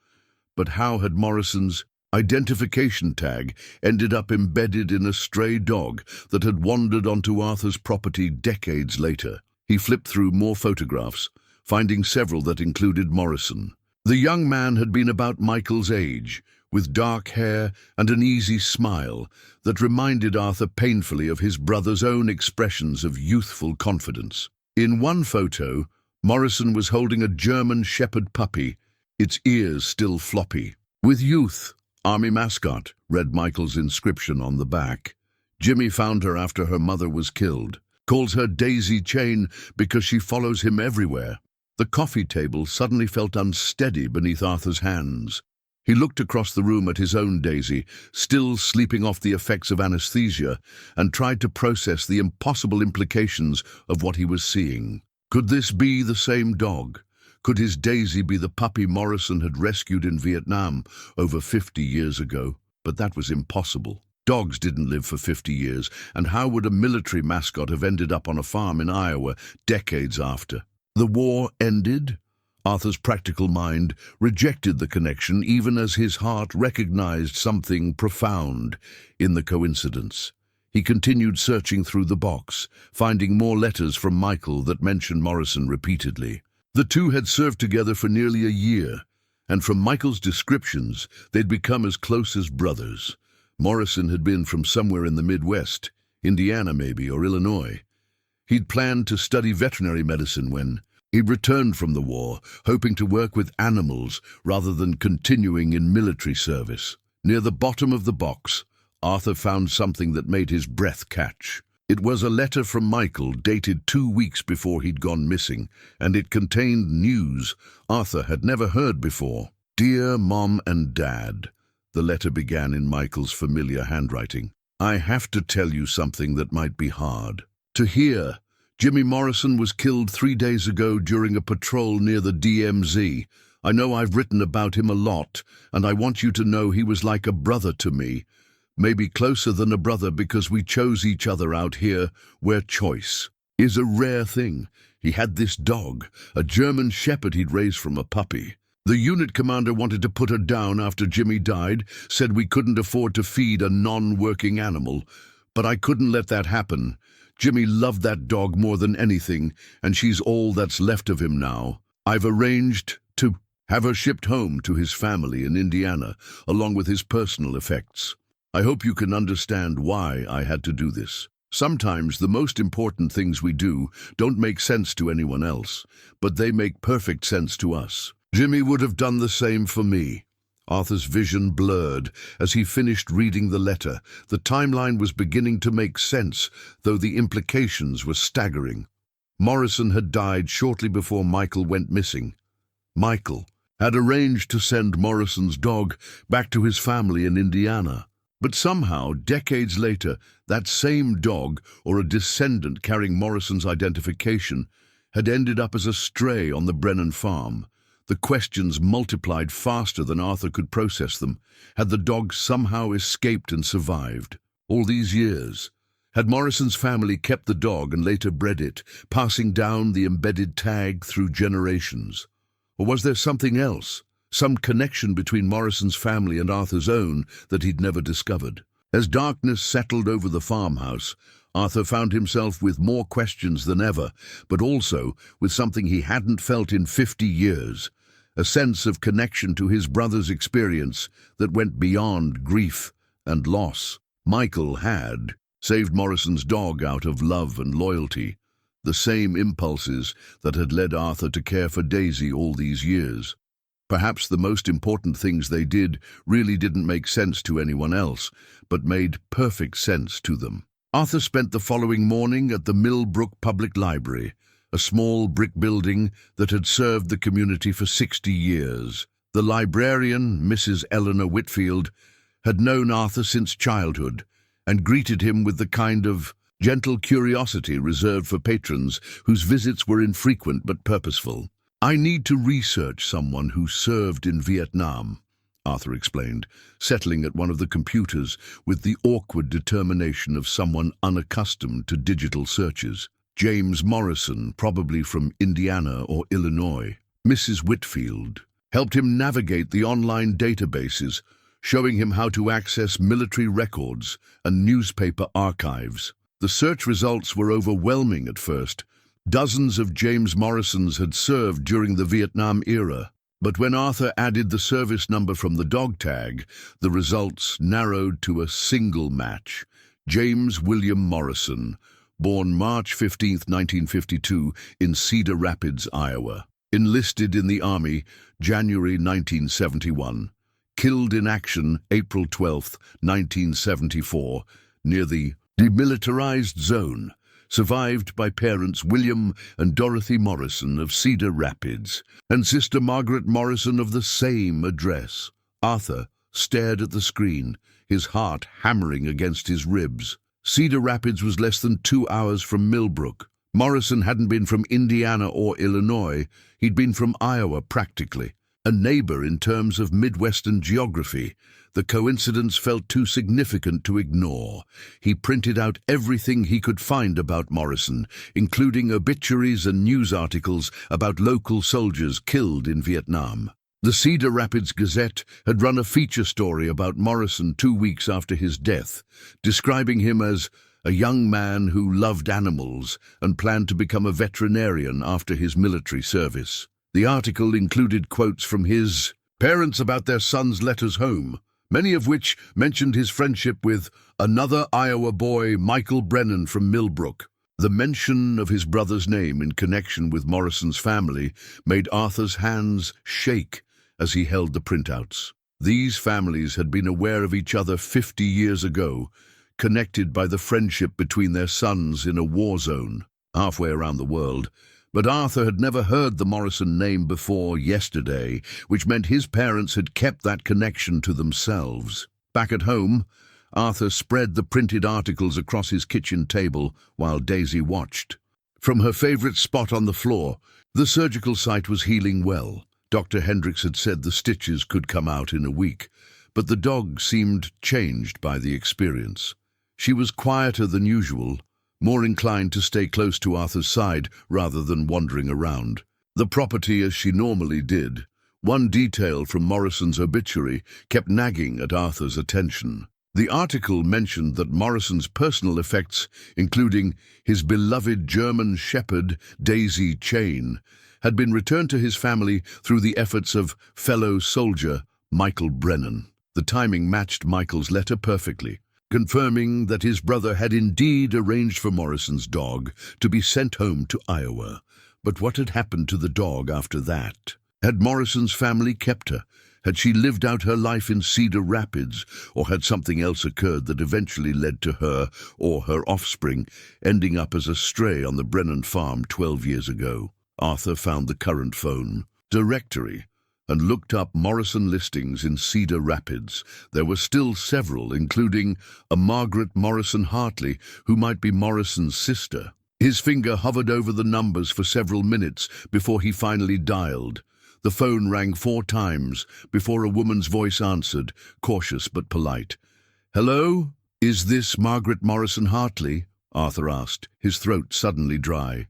But how had Morrison's identification tag ended up embedded in a stray dog that had wandered onto Arthur's property decades later? He flipped through more photographs, finding several that included Morrison. The young man had been about Michael's age, with dark hair and an easy smile that reminded Arthur painfully of his brother's own expressions of youthful confidence. In one photo, Morrison was holding a German shepherd puppy, its ears still floppy. "With youth, Army mascot," read Michael's inscription on the back. Jimmy found her after her mother was killed. Calls her Daisy Chain because she follows him everywhere. The coffee table suddenly felt unsteady beneath Arthur's hands. He looked across the room at his own Daisy, still sleeping off the effects of anesthesia, and tried to process the impossible implications of what he was seeing. Could this be the same dog? Could his Daisy be the puppy Morrison had rescued in Vietnam over 50 years ago? But that was impossible. Dogs didn't live for 50 years, and how would a military mascot have ended up on a farm in Iowa decades after? The war ended? Arthur's practical mind rejected the connection even as his heart recognized something profound in the coincidence. He continued searching through the box, finding more letters from Michael that mentioned Morrison repeatedly. The two had served together for nearly a year, And from Michael's descriptions, they'd become as close as brothers. Morrison had been from somewhere in the Midwest, Indiana maybe, or Illinois. He'd planned to study veterinary medicine when he returned from the war, hoping to work with animals rather than continuing in military service. Near the bottom of the box, Arthur found something that made his breath catch. It was a letter from Michael dated 2 weeks before he'd gone missing, and it contained news Arthur had never heard before. "Dear Mom and Dad," the letter began in Michael's familiar handwriting. "I have to tell you something that might be hard to hear. Jimmy Morrison was killed 3 days ago during a patrol near the DMZ. I know I've written about him a lot, and I want you to know he was like a brother to me. Maybe closer than a brother because we chose each other out here, where choice is a rare thing. He had this dog, a German shepherd he'd raised from a puppy. The unit commander wanted to put her down after Jimmy died, said we couldn't afford to feed a non-working animal. But I couldn't let that happen. Jimmy loved that dog more than anything, and she's all that's left of him now. I've arranged to have her shipped home to his family in Indiana, along with his personal effects. I hope you can understand why I had to do this. Sometimes the most important things we do don't make sense to anyone else, but they make perfect sense to us. Jimmy would have done the same for me." Arthur's vision blurred as he finished reading the letter. The timeline was beginning to make sense, though the implications were staggering. Morrison had died shortly before Michael went missing. Michael had arranged to send Morrison's dog back to his family in Indiana. But somehow, decades later, that same dog, or a descendant carrying Morrison's identification, had ended up as a stray on the Brennan farm. The questions multiplied faster than Arthur could process them. Had the dog somehow escaped and survived? All these years, had Morrison's family kept the dog and later bred it, passing down the embedded tag through generations? Or was there something else? Some connection between Morrison's family and Arthur's own that he'd never discovered. As darkness settled over the farmhouse, Arthur found himself with more questions than ever, but also with something he hadn't felt in 50 years, a sense of connection to his brother's experience that went beyond grief and loss. Michael had saved Morrison's dog out of love and loyalty, the same impulses that had led Arthur to care for Daisy all these years. Perhaps the most important things they did really didn't make sense to anyone else, but made perfect sense to them. Arthur spent the following morning at the Millbrook Public Library, a small brick building that had served the community for 60 years. The librarian, Mrs. Eleanor Whitfield, had known Arthur since childhood and greeted him with the kind of gentle curiosity reserved for patrons whose visits were infrequent but purposeful. "I need to research someone who served in Vietnam," Arthur explained, settling at one of the computers with the awkward determination of someone unaccustomed to digital searches. James Morrison, probably from Indiana or Illinois. Mrs. Whitfield helped him navigate the online databases, showing him how to access military records and newspaper archives. The search results were overwhelming at first. Dozens of James Morrisons had served during the Vietnam era, but when Arthur added the service number from the dog tag, the results narrowed to a single match. James William Morrison, born March 15, 1952, in Cedar Rapids, Iowa. Enlisted in the Army, January 1971. Killed in action, April 12, 1974, near the demilitarized zone. Survived by parents William and Dorothy Morrison of Cedar Rapids and sister Margaret Morrison of the same address. Arthur stared at the screen, his heart hammering against his ribs. Cedar Rapids was less than 2 hours from Millbrook. Morrison hadn't been from Indiana or Illinois. He'd been from Iowa, practically. A neighbor in terms of Midwestern geography. The coincidence felt too significant to ignore. He printed out everything he could find about Morrison, including obituaries and news articles about local soldiers killed in Vietnam. The Cedar Rapids Gazette had run a feature story about Morrison 2 weeks after his death, describing him as a young man who loved animals and planned to become a veterinarian after his military service. The article included quotes from his parents about their son's letters home, many of which mentioned his friendship with another Iowa boy, Michael Brennan from Millbrook. The mention of his brother's name in connection with Morrison's family made Arthur's hands shake as he held the printouts. These families had been aware of each other 50 years ago, connected by the friendship between their sons in a war zone halfway around the world. But Arthur had never heard the Morrison name before yesterday, which meant his parents had kept that connection to themselves. Back at home, Arthur spread the printed articles across his kitchen table while Daisy watched. From her favorite spot on the floor, the surgical site was healing well. Dr. Hendricks had said the stitches could come out in a week, but the dog seemed changed by the experience. She was quieter than usual, more inclined to stay close to Arthur's side rather than wandering around the property as she normally did. One detail from Morrison's obituary kept nagging at Arthur's attention. The article mentioned that Morrison's personal effects, including his beloved German shepherd, Daisy Chain, had been returned to his family through the efforts of fellow soldier Michael Brennan. The timing matched Michael's letter perfectly, confirming that his brother had indeed arranged for Morrison's dog to be sent home to Iowa. But what had happened to the dog after that? Had Morrison's family kept her? Had she lived out her life in Cedar Rapids, or had something else occurred that eventually led to her or her offspring ending up as a stray on the Brennan farm 12 years ago? Arthur found the current phone directory and looked up Morrison listings in Cedar Rapids. There were still several, including a Margaret Morrison Hartley, who might be Morrison's sister. His finger hovered over the numbers for several minutes before he finally dialed. The phone rang 4 times before a woman's voice answered, cautious but polite. "Hello? Is this Margaret Morrison Hartley?" Arthur asked, his throat suddenly dry.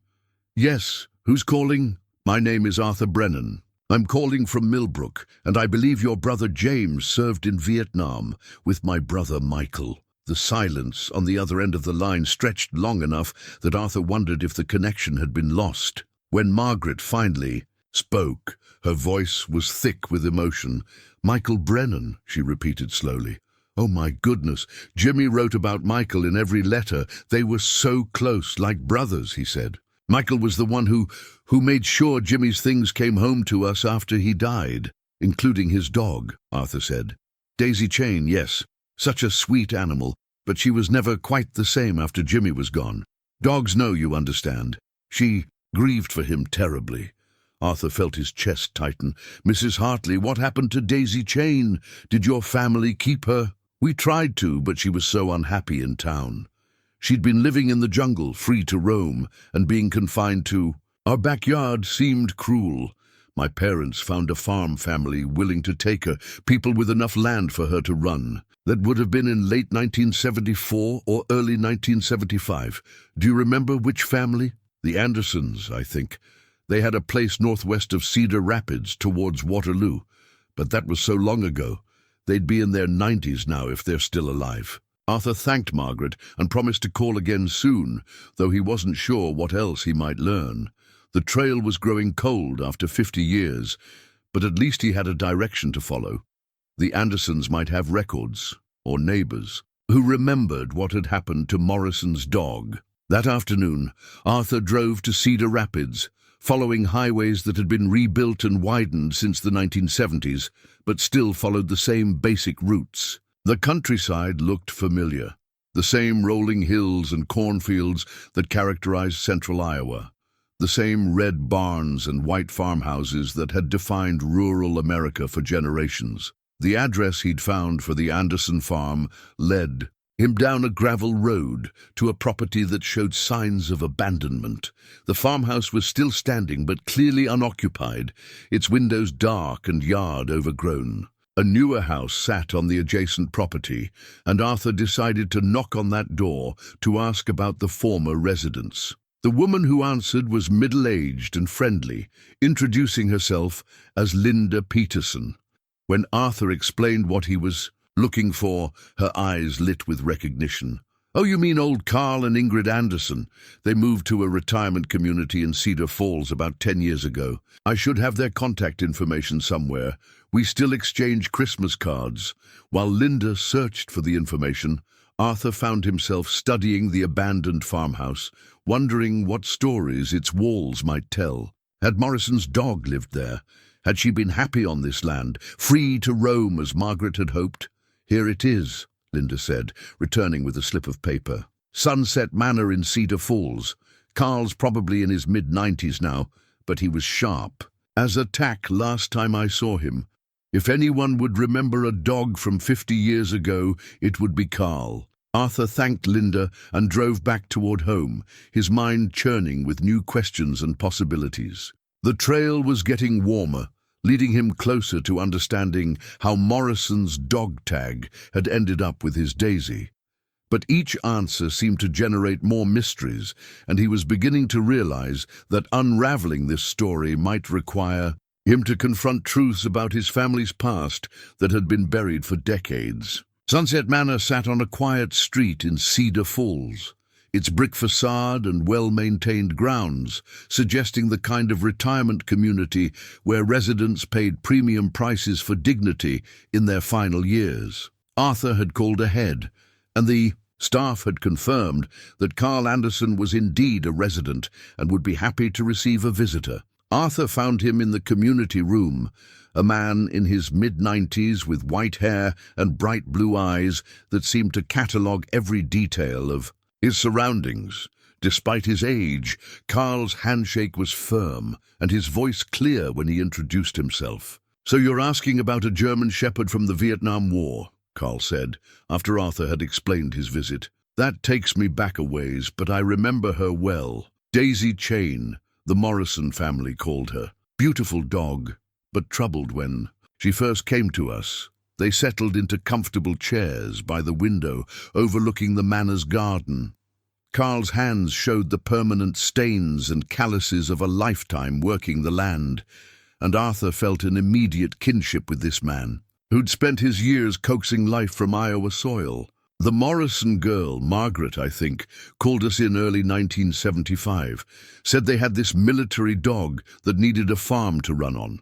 "Yes. Who's calling?" "My name is Arthur Brennan. I'm calling from Millbrook, and I believe your brother James served in Vietnam with my brother Michael." The silence on the other end of the line stretched long enough that Arthur wondered if the connection had been lost. When Margaret finally spoke, her voice was thick with emotion. "Michael Brennan," she repeated slowly. "Oh my goodness, Jimmy wrote about Michael in every letter. They were so close, like brothers," he said. "Michael was the one who made sure Jimmy's things came home to us after he died, including his dog," Arthur said. "Daisy Chain, yes. Such a sweet animal, but she was never quite the same after Jimmy was gone. Dogs know, you understand. She grieved for him terribly." Arthur felt his chest tighten. "Mrs. Hartley, what happened to Daisy Chain? Did your family keep her?" "We tried to, but she was so unhappy in town. She'd been living in the jungle, free to roam, and being confined to... Our backyard seemed cruel. My parents found a farm family willing to take her, people with enough land for her to run. That would have been in late 1974 or early 1975. Do you remember which family?" "The Andersons, I think. They had a place northwest of Cedar Rapids towards Waterloo, but that was so long ago. They'd be in their 90s now if they're still alive." Arthur thanked Margaret and promised to call again soon, though he wasn't sure what else he might learn. The trail was growing cold after 50 years, but at least he had a direction to follow. The Andersons might have records, or neighbors, who remembered what had happened to Morrison's dog. That afternoon, Arthur drove to Cedar Rapids, following highways that had been rebuilt and widened since the 1970s, but still followed the same basic routes. The countryside looked familiar, the same rolling hills and cornfields that characterized central Iowa, the same red barns and white farmhouses that had defined rural America for generations. The address he'd found for the Anderson farm led him down a gravel road to a property that showed signs of abandonment. The farmhouse was still standing but clearly unoccupied, its windows dark and yard overgrown. A newer house sat on the adjacent property, and Arthur decided to knock on that door to ask about the former residents. The woman who answered was middle-aged and friendly, introducing herself as Linda Peterson. When Arthur explained what he was looking for, her eyes lit with recognition. Oh, you mean old Carl and Ingrid Anderson. They moved to a retirement community in Cedar Falls about 10 years ago. I should have their contact information somewhere. We still exchange Christmas cards. While Linda searched for the information, Arthur found himself studying the abandoned farmhouse, wondering what stories its walls might tell. Had Morrison's dog lived there? Had she been happy on this land, free to roam as Margaret had hoped? Here it is, Linda said, returning with a slip of paper. Sunset Manor in Cedar Falls. Carl's probably in his mid-90s now, but he was sharp as a tack last time I saw him. If anyone would remember a dog from 50 years ago, it would be Carl. Arthur thanked Linda and drove back toward home, his mind churning with new questions and possibilities. The trail was getting warmer, leading him closer to understanding how Morrison's dog tag had ended up with his Daisy. But each answer seemed to generate more mysteries, and he was beginning to realize that unraveling this story might require him to confront truths about his family's past that had been buried for decades. Sunset Manor sat on a quiet street in Cedar Falls, its brick facade and well-maintained grounds suggesting the kind of retirement community where residents paid premium prices for dignity in their final years. Arthur had called ahead, and the staff had confirmed that Carl Anderson was indeed a resident and would be happy to receive a visitor. Arthur found him in the community room, a man in his mid-90s with white hair and bright blue eyes that seemed to catalogue every detail of his surroundings. Despite his age, Carl's handshake was firm and his voice clear when he introduced himself. "So you're asking about a German Shepherd from the Vietnam War," Carl said, after Arthur had explained his visit. "That takes me back a ways, but I remember her well. Daisy Chain, the Morrison family called her. Beautiful dog, but troubled when she first came to us. They settled into comfortable chairs by the window overlooking the manor's garden." Carl's hands showed the permanent stains and calluses of a lifetime working the land, and Arthur felt an immediate kinship with this man, who'd spent his years coaxing life from Iowa soil. "The Morrison girl, Margaret, I think, called us in early 1975, said they had this military dog that needed a farm to run on.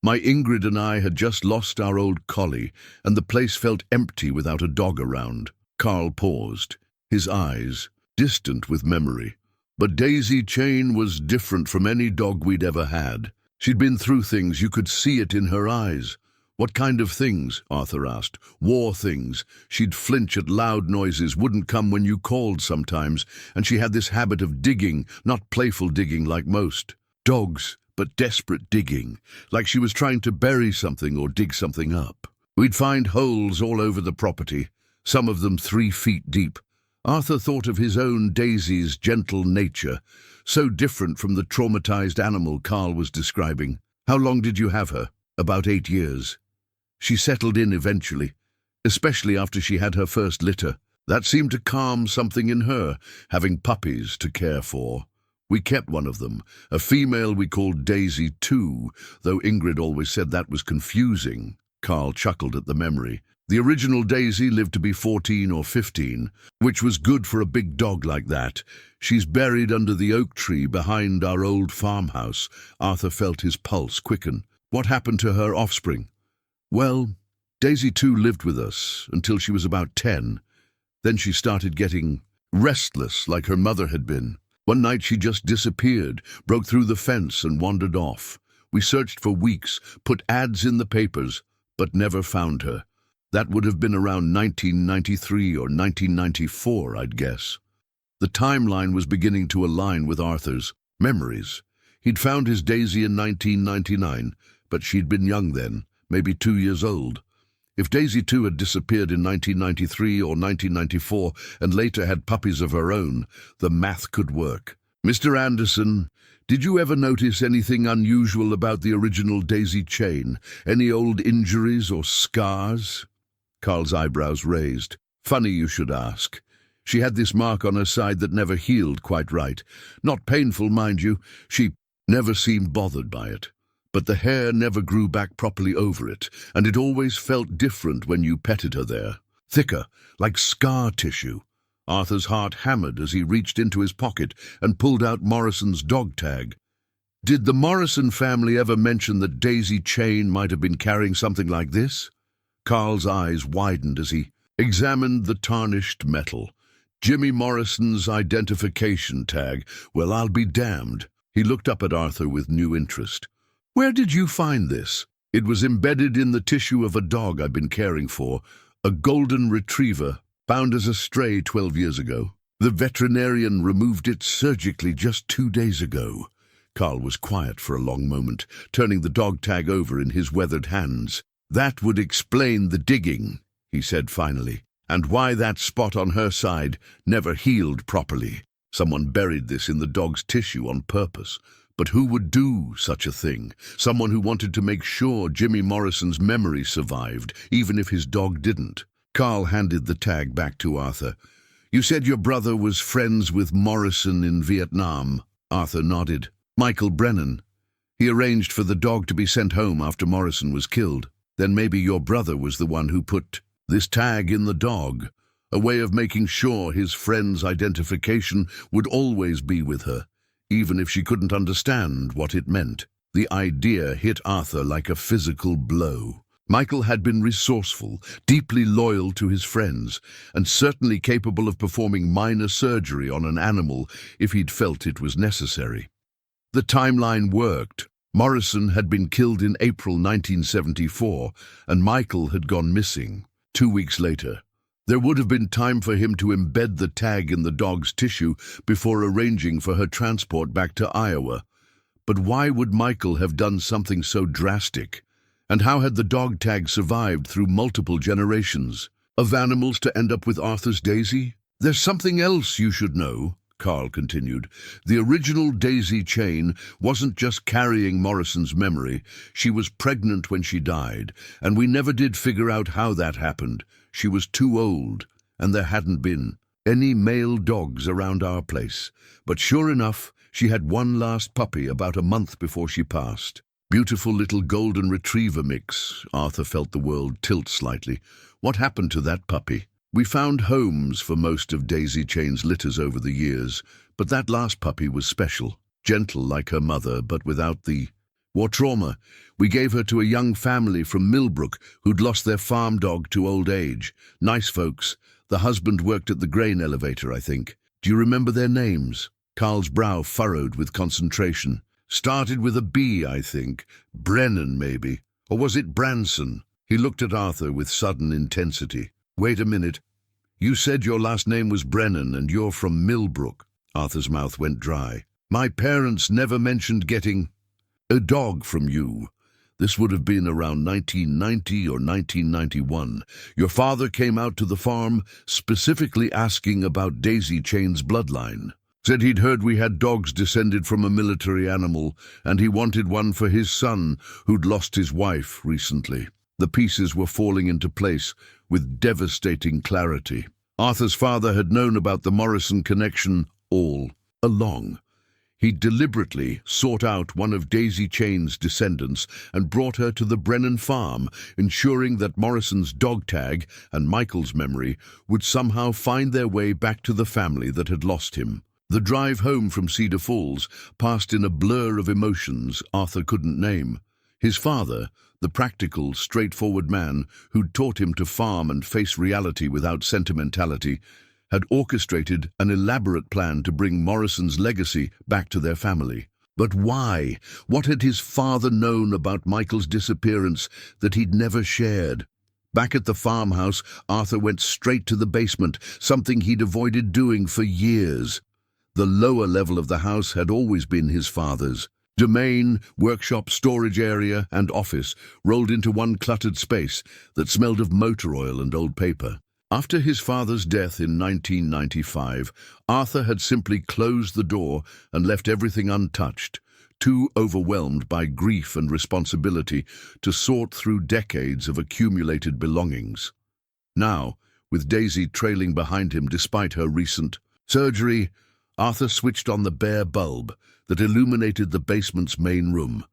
My Ingrid and I had just lost our old collie, and the place felt empty without a dog around." Carl paused, his eyes distant with memory. "But Daisy Chain was different from any dog we'd ever had. She'd been through things, you could see it in her eyes." "What kind of things?" Arthur asked. "War things. She'd flinch at loud noises, wouldn't come when you called sometimes, and she had this habit of digging, not playful digging like most dogs, but desperate digging, like she was trying to bury something or dig something up. We'd find holes all over the property, some of them 3 feet deep." Arthur thought of his own Daisy's gentle nature, so different from the traumatized animal Carl was describing. "How long did you have her?" "About 8 years. She settled in eventually, especially after she had her first litter. That seemed to calm something in her, having puppies to care for. We kept one of them, a female we called Daisy too, though Ingrid always said that was confusing." Carl chuckled at the memory. "The original Daisy lived to be 14 or 15, which was good for a big dog like that. She's buried under the oak tree behind our old farmhouse." Arthur felt his pulse quicken. "What happened to her offspring?" "Well, Daisy too lived with us until she was about 10. Then she started getting restless like her mother had been. One night she just disappeared, broke through the fence and wandered off. We searched for weeks, put ads in the papers, but never found her. That would have been around 1993 or 1994, I'd guess." The timeline was beginning to align with Arthur's memories. He'd found his Daisy in 1999, but she'd been young then, maybe 2 years old. If Daisy too had disappeared in 1993 or 1994 and later had puppies of her own, the math could work. "Mr. Anderson, did you ever notice anything unusual about the original Daisy Chain? Any old injuries or scars?" Carl's eyebrows raised. "Funny you should ask. She had this mark on her side that never healed quite right. Not painful, mind you. She never seemed bothered by it. But the hair never grew back properly over it, and it always felt different when you petted her there. Thicker, like scar tissue." Arthur's heart hammered as he reached into his pocket and pulled out Morrison's dog tag. Did the Morrison family ever mention that Daisy Chain might have been carrying something like this? Carl's eyes widened as he examined the tarnished metal. Jimmy Morrison's identification tag. Well, I'll be damned. He looked up at Arthur with new interest. Where did you find this? It was embedded in the tissue of a dog I've been caring for, a golden retriever, found as a stray 12 years ago. The veterinarian removed it surgically just 2 days ago. Carl was quiet for a long moment, turning the dog tag over in his weathered hands. That would explain the digging, he said finally, and why that spot on her side never healed properly. Someone buried this in the dog's tissue on purpose. But who would do such a thing? Someone who wanted to make sure Jimmy Morrison's memory survived, even if his dog didn't. Carl handed the tag back to Arthur. You said your brother was friends with Morrison in Vietnam. Arthur nodded. Michael Brennan. He arranged for the dog to be sent home after Morrison was killed. Then maybe your brother was the one who put this tag in the dog, a way of making sure his friend's identification would always be with her, even if she couldn't understand what it meant. The idea hit Arthur like a physical blow. Michael had been resourceful, deeply loyal to his friends, and certainly capable of performing minor surgery on an animal if he'd felt it was necessary. The timeline worked. Morrison had been killed in April 1974, and Michael had gone missing 2 weeks later. There would have been time for him to embed the tag in the dog's tissue before arranging for her transport back to Iowa. But why would Michael have done something so drastic? And how had the dog tag survived through multiple generations? Of animals to end up with Arthur's Daisy? There's something else you should know, Carl continued. The original Daisy Chain wasn't just carrying Morrison's memory. She was pregnant when she died, and we never did figure out how that happened. She was too old, and there hadn't been any male dogs around our place. But sure enough, she had one last puppy about a month before she passed. Beautiful little golden retriever mix. Arthur felt the world tilt slightly. What happened to that puppy? We found homes for most of Daisy Chain's litters over the years, but that last puppy was special. Gentle like her mother, but without the war trauma. We gave her to a young family from Millbrook who'd lost their farm dog to old age. Nice folks. The husband worked at the grain elevator, I think. Do you remember their names? Carl's brow furrowed with concentration. Started with a B, I think. Brennan, maybe. Or was it Branson? He looked at Arthur with sudden intensity. Wait a minute. You said your last name was Brennan and you're from Millbrook. Arthur's mouth went dry. My parents never mentioned getting a dog from you. This would have been around 1990 or 1991. Your father came out to the farm specifically asking about Daisy Chain's bloodline. Said he'd heard we had dogs descended from a military animal, and he wanted one for his son, who'd lost his wife recently. The pieces were falling into place with devastating clarity. Arthur's father had known about the Morrison connection all along. He deliberately sought out one of Daisy Chain's descendants and brought her to the Brennan farm, ensuring that Morrison's dog tag and Michael's memory would somehow find their way back to the family that had lost him. The drive home from Cedar Falls passed in a blur of emotions Arthur couldn't name. His father, the practical, straightforward man who'd taught him to farm and face reality without sentimentality, had orchestrated an elaborate plan to bring Morrison's legacy back to their family. But why? What had his father known about Michael's disappearance that he'd never shared? Back at the farmhouse, Arthur went straight to the basement, something he'd avoided doing for years. The lower level of the house had always been his father's. Domain, workshop, storage area, and office rolled into one cluttered space that smelled of motor oil and old paper. After his father's death in 1995, Arthur had simply closed the door and left everything untouched, too overwhelmed by grief and responsibility to sort through decades of accumulated belongings. Now, with Daisy trailing behind him despite her recent surgery, Arthur switched on the bare bulb that illuminated the basement's main room.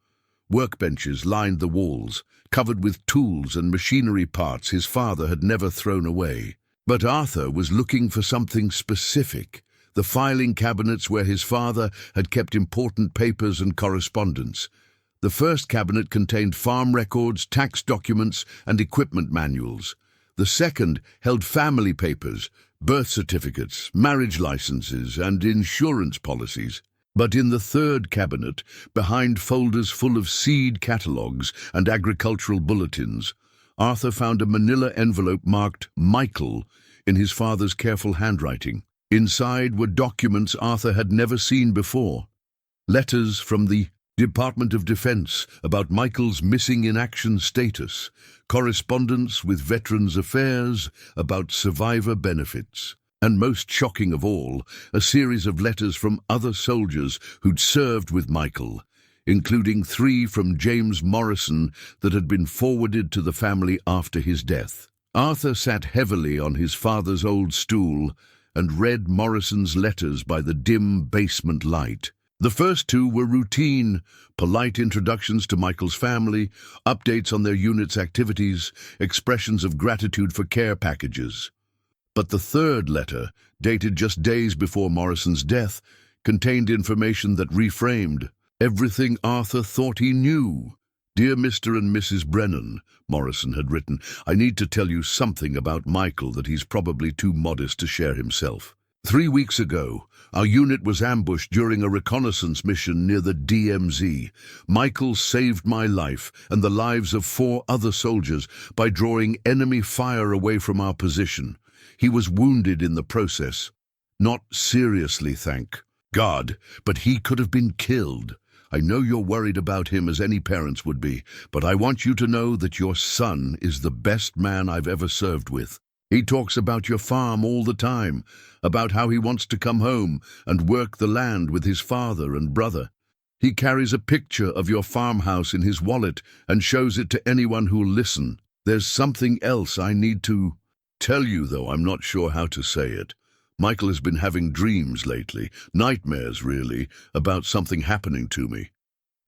Workbenches lined the walls, covered with tools and machinery parts his father had never thrown away. But Arthur was looking for something specific: the filing cabinets where his father had kept important papers and correspondence. The first cabinet contained farm records, tax documents, and equipment manuals. The second held family papers, birth certificates, marriage licenses, and insurance policies. But in the third cabinet, behind folders full of seed catalogues and agricultural bulletins, Arthur found a manila envelope marked Michael in his father's careful handwriting. Inside were documents Arthur had never seen before. Letters from the Department of Defense about Michael's missing in action status, correspondence with Veterans Affairs about survivor benefits, and most shocking of all, a series of letters from other soldiers who'd served with Michael, including 3 from James Morrison that had been forwarded to the family after his death. Arthur sat heavily on his father's old stool and read Morrison's letters by the dim basement light. The first 2 were routine, polite introductions to Michael's family, updates on their unit's activities, expressions of gratitude for care packages. But the third letter, dated just days before Morrison's death, contained information that reframed everything Arthur thought he knew. "Dear Mr. and Mrs. Brennan," Morrison had written, "I need to tell you something about Michael that he's probably too modest to share himself. 3 weeks ago, our unit was ambushed during a reconnaissance mission near the DMZ. Michael saved my life and the lives of 4 other soldiers by drawing enemy fire away from our position. He was wounded in the process. Not seriously, thank God, but he could have been killed. I know you're worried about him, as any parents would be, but I want you to know that your son is the best man I've ever served with. He talks about your farm all the time, about how he wants to come home and work the land with his father and brother. He carries a picture of your farmhouse in his wallet and shows it to anyone who'll listen. There's something else I need to tell you, though I'm not sure how to say it. Michael has been having dreams lately, nightmares really, about something happening to me.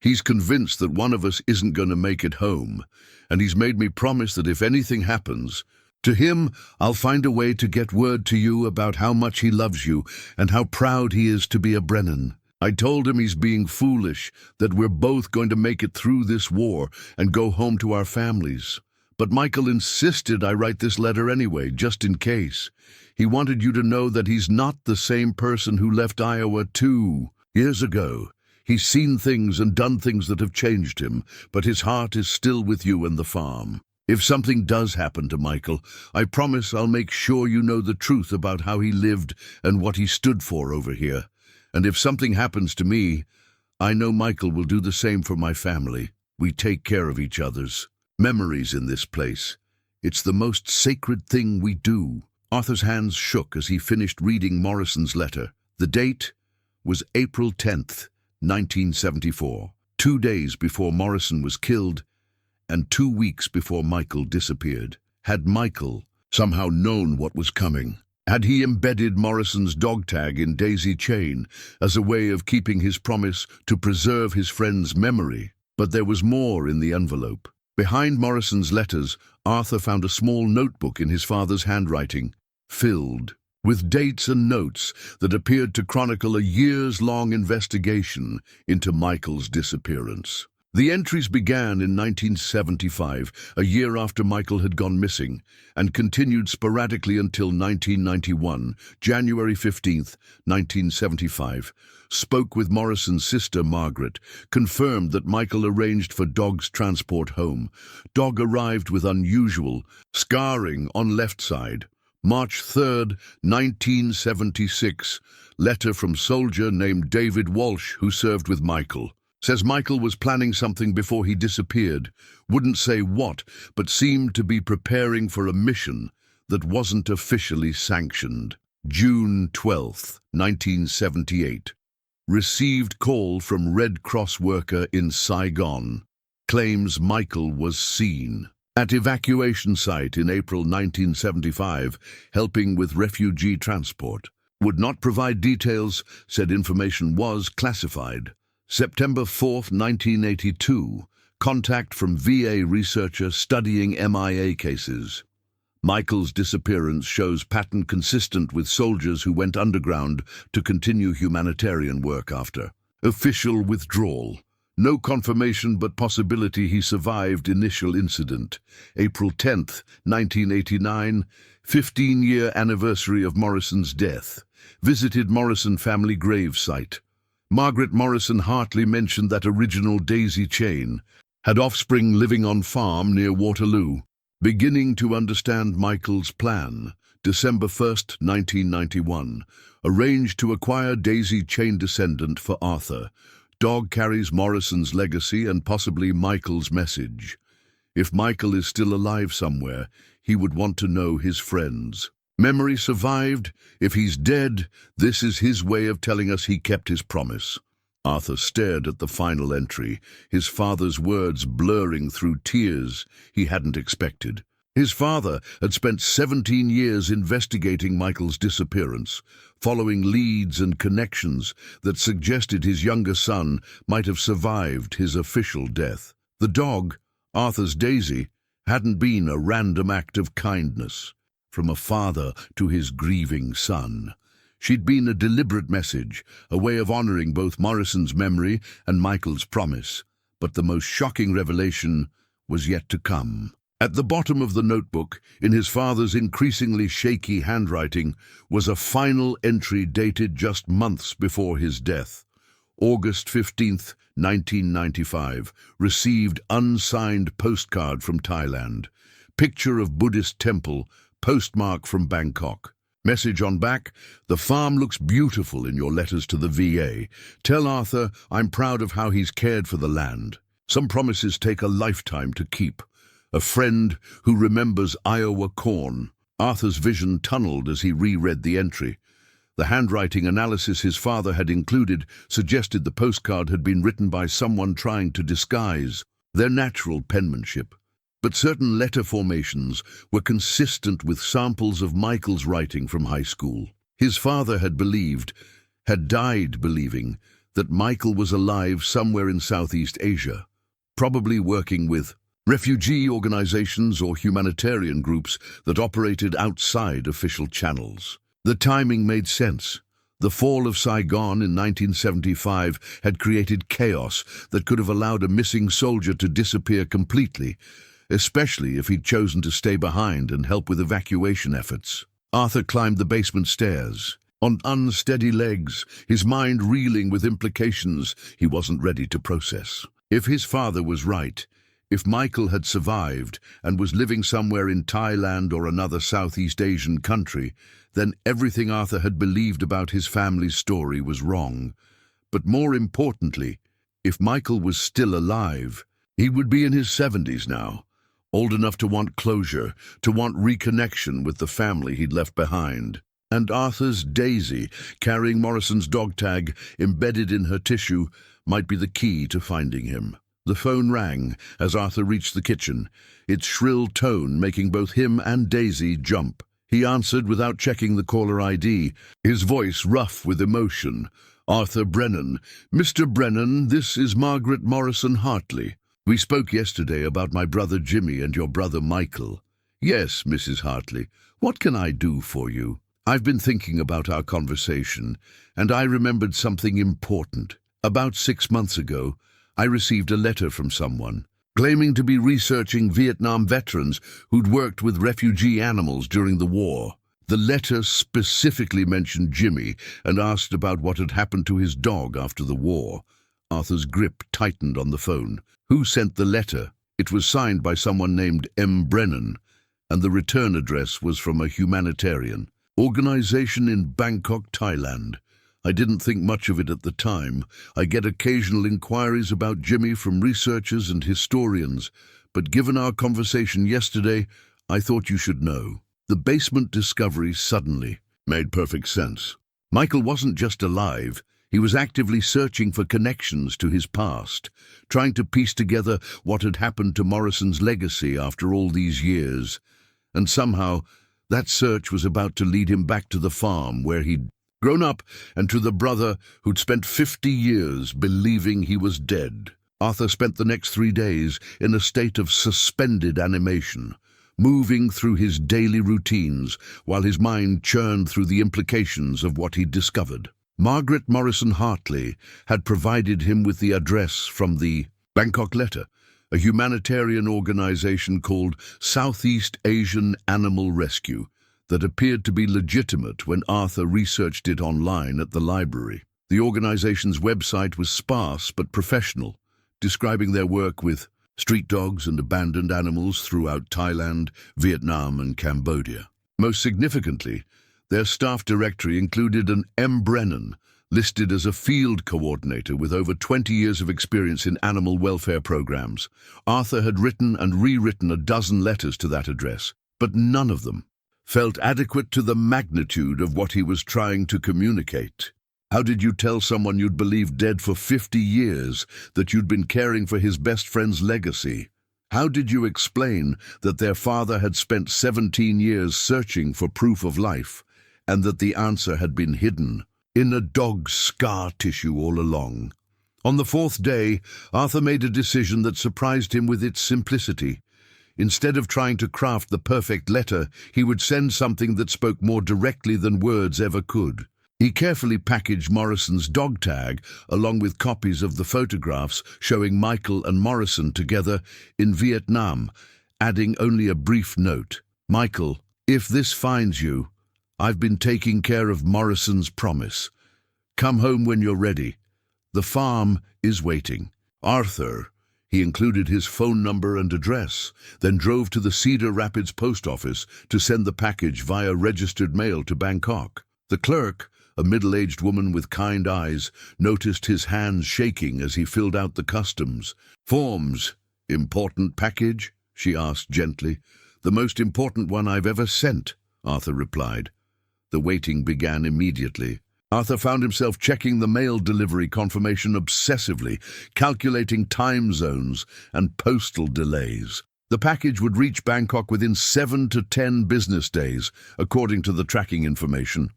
He's convinced that one of us isn't going to make it home, and he's made me promise that if anything happens, to him, I'll find a way to get word to you about how much he loves you and how proud he is to be a Brennan. I told him he's being foolish, that we're both going to make it through this war and go home to our families. But Michael insisted I write this letter anyway, just in case. He wanted you to know that he's not the same person who left Iowa 2 years ago. He's seen things and done things that have changed him, but his heart is still with you and the farm. If something does happen to Michael, I promise I'll make sure you know the truth about how he lived and what he stood for over here. And if something happens to me, I know Michael will do the same for my family. We take care of each other's memories in this place. It's the most sacred thing we do." Arthur's hands shook as he finished reading Morrison's letter. The date was April 10th, 1974, 2 days before Morrison was killed and 2 weeks before Michael disappeared. Had Michael somehow known what was coming? Had he embedded Morrison's dog tag in Daisy Chain as a way of keeping his promise to preserve his friend's memory? But there was more in the envelope. Behind Morrison's letters, Arthur found a small notebook in his father's handwriting, filled with dates and notes that appeared to chronicle a years-long investigation into Michael's disappearance. The entries began in 1975, a year after Michael had gone missing, and continued sporadically until 1991, January 15th, 1975. Spoke with Morrison's sister, Margaret, confirmed that Michael arranged for dog's transport home. Dog arrived with unusual scarring on left side. March 3rd, 1976, letter from soldier named David Walsh, who served with Michael. Says Michael was planning something before he disappeared. Wouldn't say what, but seemed to be preparing for a mission that wasn't officially sanctioned. June 12th, 1978. Received call from Red Cross worker in Saigon. Claims Michael was seen at evacuation site in April 1975, helping with refugee transport. Would not provide details, said information was classified. September 4th, 1982, contact from VA researcher studying MIA cases. Michael's disappearance shows pattern consistent with soldiers who went underground to continue humanitarian work after. Official withdrawal. No confirmation but possibility he survived initial incident. April 10th, 1989, 15-year anniversary of Morrison's death. Visited Morrison family grave site. Margaret Morrison Hartley mentioned that original daisy chain. Had offspring living on farm near Waterloo. Beginning to understand Michael's plan. December 1st, 1991. Arranged to acquire daisy chain descendant for Arthur. Dog carries Morrison's legacy and possibly Michael's message. If Michael is still alive somewhere, he would want to know his friends. Memory survived. If he's dead, this is his way of telling us he kept his promise. Arthur stared at the final entry, his father's words blurring through tears he hadn't expected. His father had spent 17 years investigating Michael's disappearance, following leads and connections that suggested his younger son might have survived his official death. The dog, Arthur's Daisy, hadn't been a random act of kindness from a father to his grieving son. She'd been a deliberate message, a way of honoring both Morrison's memory and Michael's promise. But the most shocking revelation was yet to come. At the bottom of the notebook, in his father's increasingly shaky handwriting, was a final entry dated just months before his death. August 15th, 1995, received unsigned postcard from Thailand. Picture of Buddhist temple, postmark from Bangkok. Message on back, the farm looks beautiful in your letters to the VA. Tell Arthur I'm proud of how he's cared for the land. Some promises take a lifetime to keep. A friend who remembers Iowa corn. Arthur's vision tunneled as he reread the entry. The handwriting analysis his father had included suggested the postcard had been written by someone trying to disguise their natural penmanship. But certain letter formations were consistent with samples of Michael's writing from high school. His father had died believing, that Michael was alive somewhere in Southeast Asia, probably working with refugee organizations or humanitarian groups that operated outside official channels. The timing made sense. The fall of Saigon in 1975 had created chaos that could have allowed a missing soldier to disappear completely, especially if he'd chosen to stay behind and help with evacuation efforts. Arthur climbed the basement stairs, on unsteady legs, his mind reeling with implications he wasn't ready to process. If his father was right, if Michael had survived and was living somewhere in Thailand or another Southeast Asian country, then everything Arthur had believed about his family's story was wrong. But more importantly, if Michael was still alive, he would be in his 70s now, old enough to want closure, to want reconnection with the family he'd left behind. And Arthur's Daisy, carrying Morrison's dog tag embedded in her tissue, might be the key to finding him. The phone rang as Arthur reached the kitchen, its shrill tone making both him and Daisy jump. He answered without checking the caller ID, his voice rough with emotion. "Arthur Brennan. Mr. Brennan, this is Margaret Morrison Hartley. We spoke yesterday about my brother Jimmy and your brother Michael." "Yes, Mrs. Hartley. What can I do for you?" "I've been thinking about our conversation, and I remembered something important. About 6 months ago, I received a letter from someone, claiming to be researching Vietnam veterans who'd worked with refugee animals during the war. The letter specifically mentioned Jimmy and asked about what had happened to his dog after the war." Arthur's grip tightened on the phone. "Who sent the letter?" "It was signed by someone named M. Brennan, and the return address was from a humanitarian organization in Bangkok, Thailand. I didn't think much of it at the time. I get occasional inquiries about Jimmy from researchers and historians, but given our conversation yesterday, I thought you should know." The basement discovery suddenly made perfect sense. Michael wasn't just alive, he was actively searching for connections to his past, trying to piece together what had happened to Morrison's legacy after all these years. And somehow, that search was about to lead him back to the farm where he'd grown up, and to the brother who'd spent 50 years believing he was dead. Arthur spent the next 3 days in a state of suspended animation, moving through his daily routines while his mind churned through the implications of what he'd discovered. Margaret Morrison Hartley had provided him with the address from the Bangkok Letter, a humanitarian organization called Southeast Asian Animal Rescue that appeared to be legitimate when Arthur researched it online at the library. The organization's website was sparse but professional, describing their work with street dogs and abandoned animals throughout Thailand, Vietnam, and Cambodia. Most significantly, their staff directory included an M. Brennan, listed as a field coordinator with over 20 years of experience in animal welfare programs. Arthur had written and rewritten a dozen letters to that address, but none of them felt adequate to the magnitude of what he was trying to communicate. How did you tell someone you'd believed dead for 50 years that you'd been caring for his best friend's legacy? How did you explain that their father had spent 17 years searching for proof of life, and that the answer had been hidden in a dog's scar tissue all along? On the fourth day, Arthur made a decision that surprised him with its simplicity. Instead of trying to craft the perfect letter, he would send something that spoke more directly than words ever could. He carefully packaged Morrison's dog tag along with copies of the photographs showing Michael and Morrison together in Vietnam, adding only a brief note. Michael, if this finds you, I've been taking care of Morrison's promise. Come home when you're ready. The farm is waiting. Arthur, he included his phone number and address, then drove to the Cedar Rapids post office to send the package via registered mail to Bangkok. The clerk, a middle-aged woman with kind eyes, noticed his hands shaking as he filled out the customs forms. Important package? She asked gently. The most important one I've ever sent, Arthur replied. The waiting began immediately. Arthur found himself checking the mail delivery confirmation obsessively, calculating time zones and postal delays. The package would reach Bangkok within 7 to 10 business days, according to the tracking information.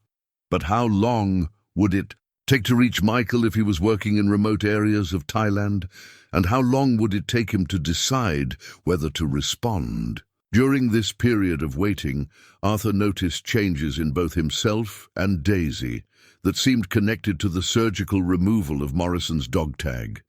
But how long would it take to reach Michael if he was working in remote areas of Thailand? And how long would it take him to decide whether to respond? During this period of waiting, Arthur noticed changes in both himself and Daisy that seemed connected to the surgical removal of Morrison's dog tag.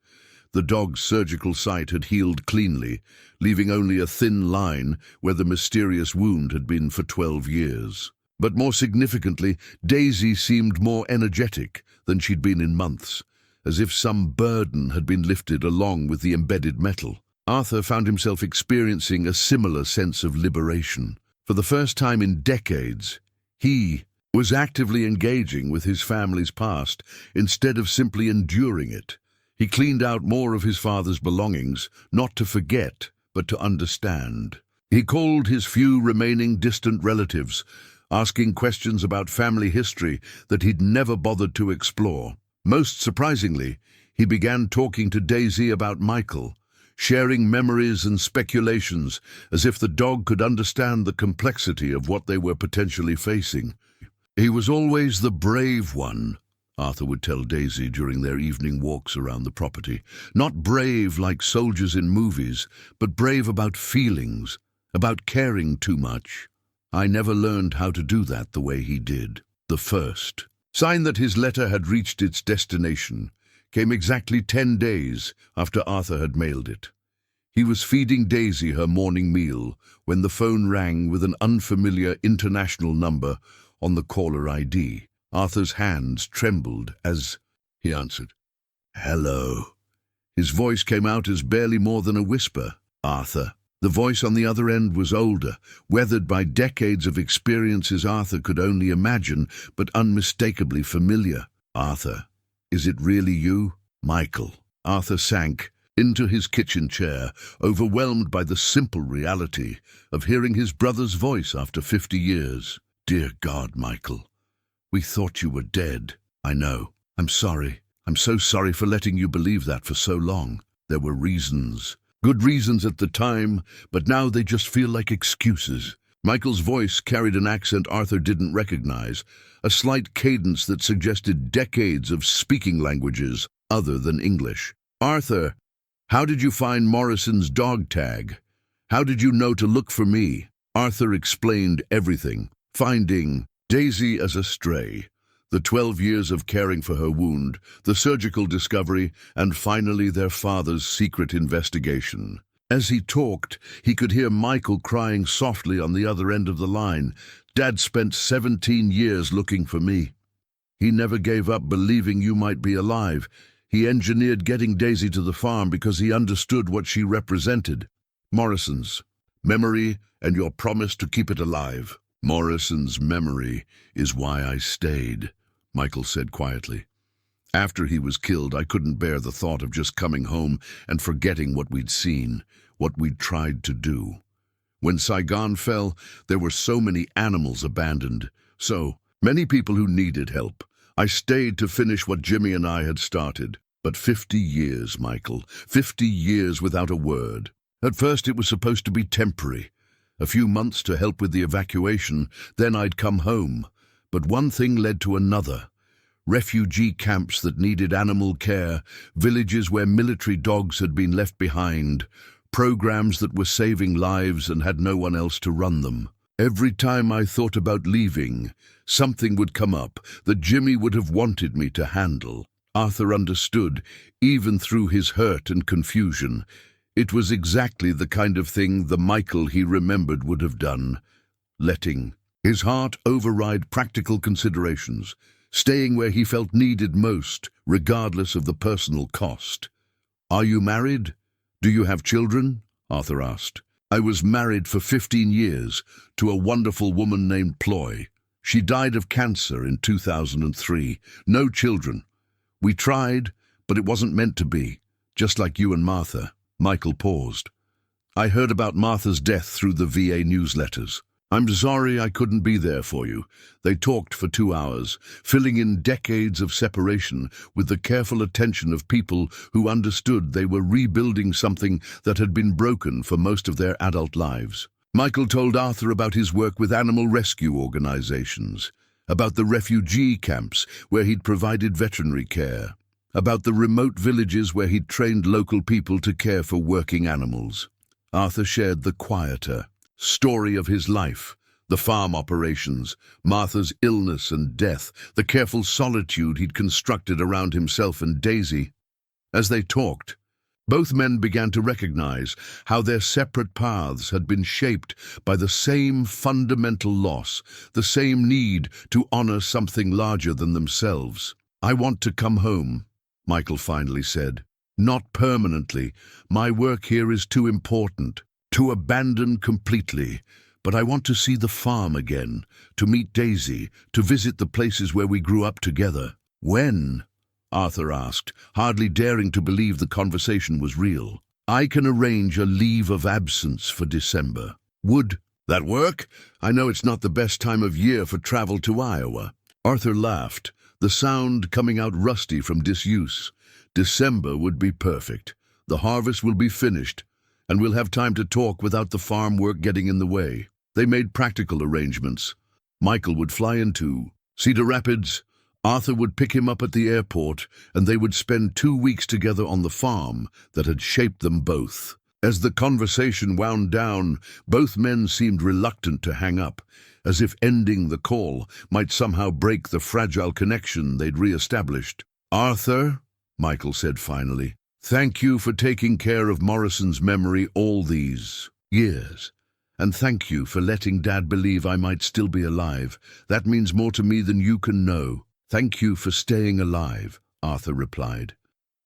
The dog's surgical site had healed cleanly, leaving only a thin line where the mysterious wound had been for 12 years. But more significantly, Daisy seemed more energetic than she'd been in months, as if some burden had been lifted along with the embedded metal. Arthur found himself experiencing a similar sense of liberation. For the first time in decades, he was actively engaging with his family's past instead of simply enduring it. He cleaned out more of his father's belongings, not to forget, but to understand. He called his few remaining distant relatives, asking questions about family history that he'd never bothered to explore. Most surprisingly, he began talking to Daisy about Michael, sharing memories and speculations as if the dog could understand the complexity of what they were potentially facing. He was always the brave one, Arthur would tell Daisy during their evening walks around the property. Not brave like soldiers in movies, but brave about feelings, about caring too much. I never learned how to do that the way he did. The first sign that his letter had reached its destination came exactly 10 days after Arthur had mailed it. He was feeding Daisy her morning meal when the phone rang with an unfamiliar international number on the caller ID. Arthur's hands trembled as he answered. "Hello." His voice came out as barely more than a whisper. "Arthur." The voice on the other end was older, weathered by decades of experiences Arthur could only imagine, but unmistakably familiar. "Arthur, is it really you?" "Michael." Arthur sank into his kitchen chair, overwhelmed by the simple reality of hearing his brother's voice after 50 years. "Dear God, Michael, we thought you were dead." "I know. I'm sorry. I'm so sorry for letting you believe that for so long. There were reasons. Good reasons at the time, but now they just feel like excuses." Michael's voice carried an accent Arthur didn't recognize, a slight cadence that suggested decades of speaking languages other than English. "Arthur, how did you find Morrison's dog tag? How did you know to look for me?" Arthur explained everything, finding Daisy as a stray, the 12 years of caring for her wound, the surgical discovery, and finally their father's secret investigation. As he talked, he could hear Michael crying softly on the other end of the line. "Dad spent 17 years looking for me. He never gave up believing you might be alive. He engineered getting Daisy to the farm because he understood what she represented. Morrison's memory and your promise to keep it alive." "Morrison's memory is why I stayed," Michael said quietly. "After he was killed, I couldn't bear the thought of just coming home and forgetting what we'd seen, what we'd tried to do. When Saigon fell, there were so many animals abandoned, so many people who needed help. I stayed to finish what Jimmy and I had started. But 50 years, Michael, 50 years without a word. At first it was supposed to be temporary. A few months to help with the evacuation, then I'd come home. But one thing led to another. Refugee camps that needed animal care, villages where military dogs had been left behind, programs that were saving lives and had no one else to run them. Every time I thought about leaving, something would come up that Jimmy would have wanted me to handle. Arthur understood, even through his hurt and confusion. It was exactly the kind of thing the Michael he remembered would have done, letting his heart override practical considerations, staying where he felt needed most, regardless of the personal cost. "Are you married? Do you have children?" Arthur asked. "I was married for 15 years to a wonderful woman named Ploy. She died of cancer in 2003. No children. We tried, but it wasn't meant to be, just like you and Martha." Michael paused. "I heard about Martha's death through the VA newsletters. I'm sorry I couldn't be there for you." They talked for 2 hours, filling in decades of separation with the careful attention of people who understood they were rebuilding something that had been broken for most of their adult lives. Michael told Arthur about his work with animal rescue organizations, about the refugee camps where he'd provided veterinary care, about the remote villages where he'd trained local people to care for working animals. Arthur shared the quieter story of his life, the farm operations, Martha's illness and death, the careful solitude he'd constructed around himself and Daisy. As they talked, both men began to recognize how their separate paths had been shaped by the same fundamental loss, the same need to honor something larger than themselves. "I want to come home," Michael finally said. "Not permanently. My work here is too important to abandon completely. But I want to see the farm again, to meet Daisy, to visit the places where we grew up together." "When?" Arthur asked, hardly daring to believe the conversation was real. "I can arrange a leave of absence for December." "Would that work? I know it's not the best time of year for travel to Iowa." Arthur laughed, the sound coming out rusty from disuse. "December would be perfect. The harvest will be finished, and we'll have time to talk without the farm work getting in the way." They made practical arrangements. Michael would fly into Cedar Rapids, Arthur would pick him up at the airport, and they would spend 2 weeks together on the farm that had shaped them both. As the conversation wound down, both men seemed reluctant to hang up, as if ending the call might somehow break the fragile connection they'd re-established. "Arthur," Michael said finally, "thank you for taking care of Morrison's memory all these years. And thank you for letting Dad believe I might still be alive. That means more to me than you can know." "Thank you for staying alive," Arthur replied.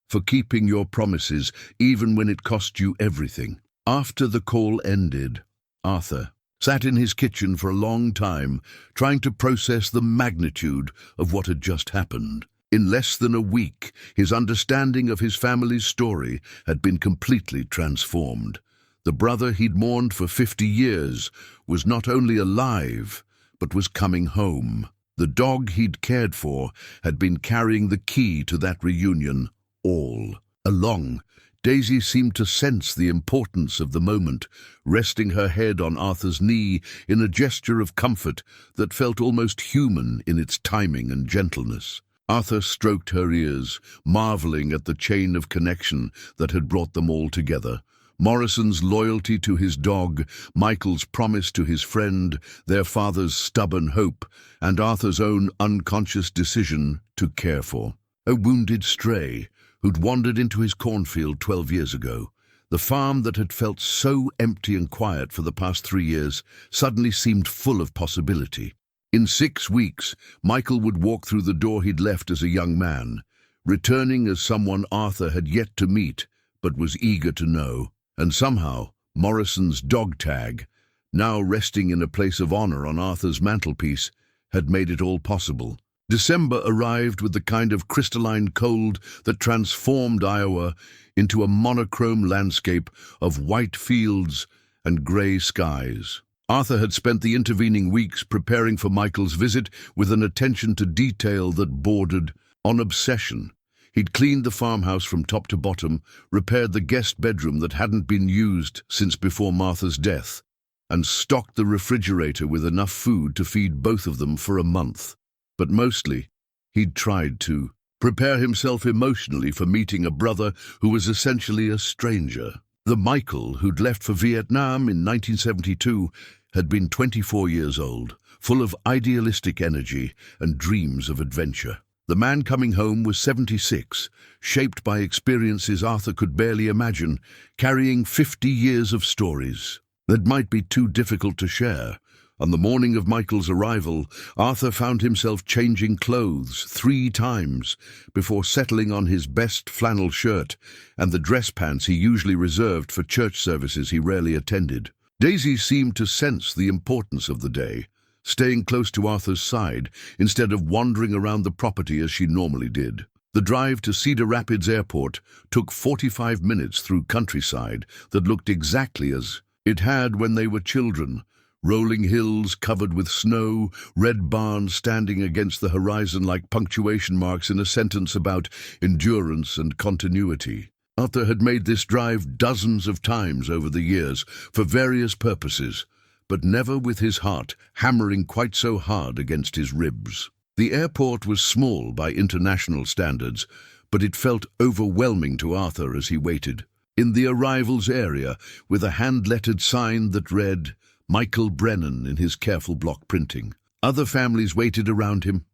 "For keeping your promises, even when it cost you everything." After the call ended, Arthur sat in his kitchen for a long time, trying to process the magnitude of what had just happened. In less than a week, his understanding of his family's story had been completely transformed. The brother he'd mourned for 50 years was not only alive, but was coming home. The dog he'd cared for had been carrying the key to that reunion all along. Daisy seemed to sense the importance of the moment, resting her head on Arthur's knee in a gesture of comfort that felt almost human in its timing and gentleness. Arthur stroked her ears, marveling at the chain of connection that had brought them all together. Morrison's loyalty to his dog, Michael's promise to his friend, their father's stubborn hope, and Arthur's own unconscious decision to care for a wounded stray who'd wandered into his cornfield 12 years ago. The farm that had felt so empty and quiet for the past 3 years suddenly seemed full of possibility. In 6 weeks, Michael would walk through the door he'd left as a young man, returning as someone Arthur had yet to meet but was eager to know. And somehow, Morrison's dog tag, now resting in a place of honor on Arthur's mantelpiece, had made it all possible. December arrived with the kind of crystalline cold that transformed Iowa into a monochrome landscape of white fields and gray skies. Arthur had spent the intervening weeks preparing for Michael's visit with an attention to detail that bordered on obsession. He'd cleaned the farmhouse from top to bottom, repaired the guest bedroom that hadn't been used since before Martha's death, and stocked the refrigerator with enough food to feed both of them for a month. But mostly, he'd tried to prepare himself emotionally for meeting a brother who was essentially a stranger. The Michael who'd left for Vietnam in 1972 had been 24 years old, full of idealistic energy and dreams of adventure. The man coming home was 76, shaped by experiences Arthur could barely imagine, carrying 50 years of stories that might be too difficult to share. On the morning of Michael's arrival, Arthur found himself changing clothes 3 times before settling on his best flannel shirt and the dress pants he usually reserved for church services he rarely attended. Daisy seemed to sense the importance of the day, staying close to Arthur's side instead of wandering around the property as she normally did. The drive to Cedar Rapids Airport took 45 minutes through countryside that looked exactly as it had when they were children. Rolling hills covered with snow, red barns standing against the horizon like punctuation marks in a sentence about endurance and continuity. Arthur had made this drive dozens of times over the years for various purposes, but never with his heart hammering quite so hard against his ribs. The airport was small by international standards, but it felt overwhelming to Arthur as he waited. In the arrivals area, with a hand-lettered sign that read, Michael Brennan in his careful block printing. Other families waited around him,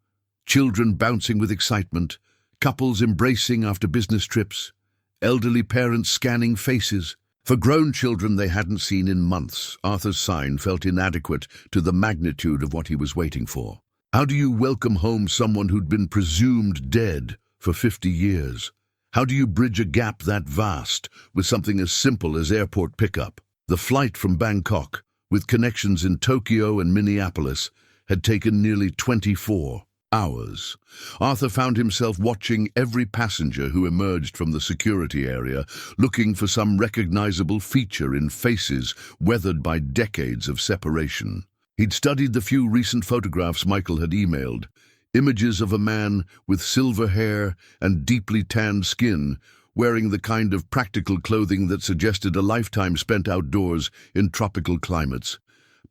children bouncing with excitement, couples embracing after business trips, elderly parents scanning faces. For grown children they hadn't seen in months, Arthur's sign felt inadequate to the magnitude of what he was waiting for. How do you welcome home someone who'd been presumed dead for 50 years? How do you bridge a gap that vast with something as simple as airport pickup? The flight from Bangkok, with connections in Tokyo and Minneapolis, had taken nearly 24 hours. Arthur found himself watching every passenger who emerged from the security area, looking for some recognizable feature in faces weathered by decades of separation. He'd studied the few recent photographs Michael had emailed, images of a man with silver hair and deeply tanned skin, wearing the kind of practical clothing that suggested a lifetime spent outdoors in tropical climates.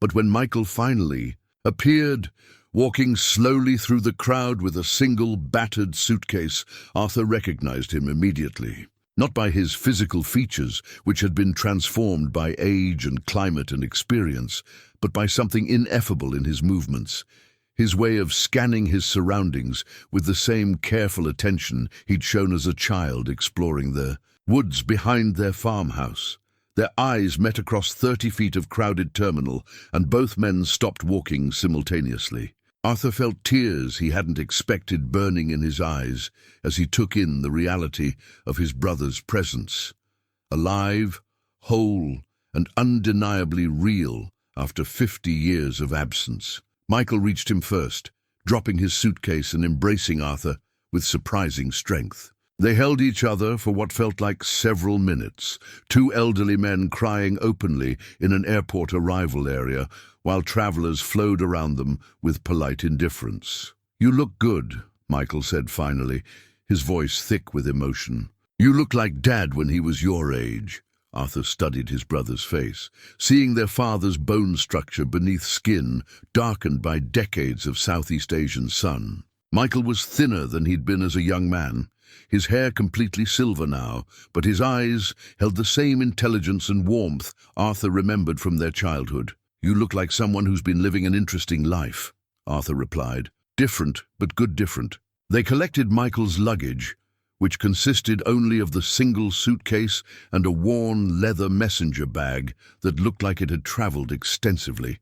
But when Michael finally appeared, walking slowly through the crowd with a single battered suitcase, Arthur recognized him immediately. Not by his physical features, which had been transformed by age and climate and experience, but by something ineffable in his movements. His way of scanning his surroundings with the same careful attention he'd shown as a child exploring the woods behind their farmhouse. Their eyes met across 30 feet of crowded terminal, and both men stopped walking simultaneously. Arthur felt tears he hadn't expected burning in his eyes as he took in the reality of his brother's presence. Alive, whole, and undeniably real after 50 years of absence. Michael reached him first, dropping his suitcase and embracing Arthur with surprising strength. They held each other for what felt like several minutes, 2 elderly men crying openly in an airport arrival area, while travelers flowed around them with polite indifference. "You look good," Michael said finally, his voice thick with emotion. "You look like Dad when he was your age." Arthur studied his brother's face, seeing their father's bone structure beneath skin darkened by decades of Southeast Asian sun. Michael was thinner than he'd been as a young man, his hair completely silver now, but his eyes held the same intelligence and warmth Arthur remembered from their childhood. "You look like someone who's been living an interesting life," Arthur replied. "Different, but good different." They collected Michael's luggage, which consisted only of the single suitcase and a worn leather messenger bag that looked like it had traveled extensively,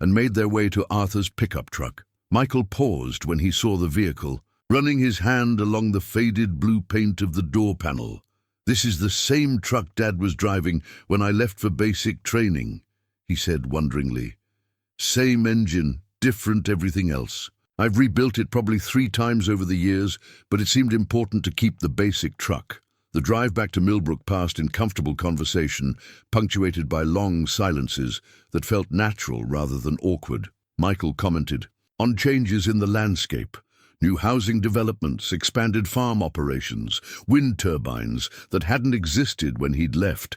and made their way to Arthur's pickup truck. Michael paused when he saw the vehicle, running his hand along the faded blue paint of the door panel. "This is the same truck Dad was driving when I left for basic training," he said wonderingly. "Same engine, different everything else. I've rebuilt it probably 3 times over the years, but it seemed important to keep the basic truck." The drive back to Millbrook passed in comfortable conversation, punctuated by long silences that felt natural rather than awkward. Michael commented on changes in the landscape, new housing developments, expanded farm operations, wind turbines that hadn't existed when he'd left.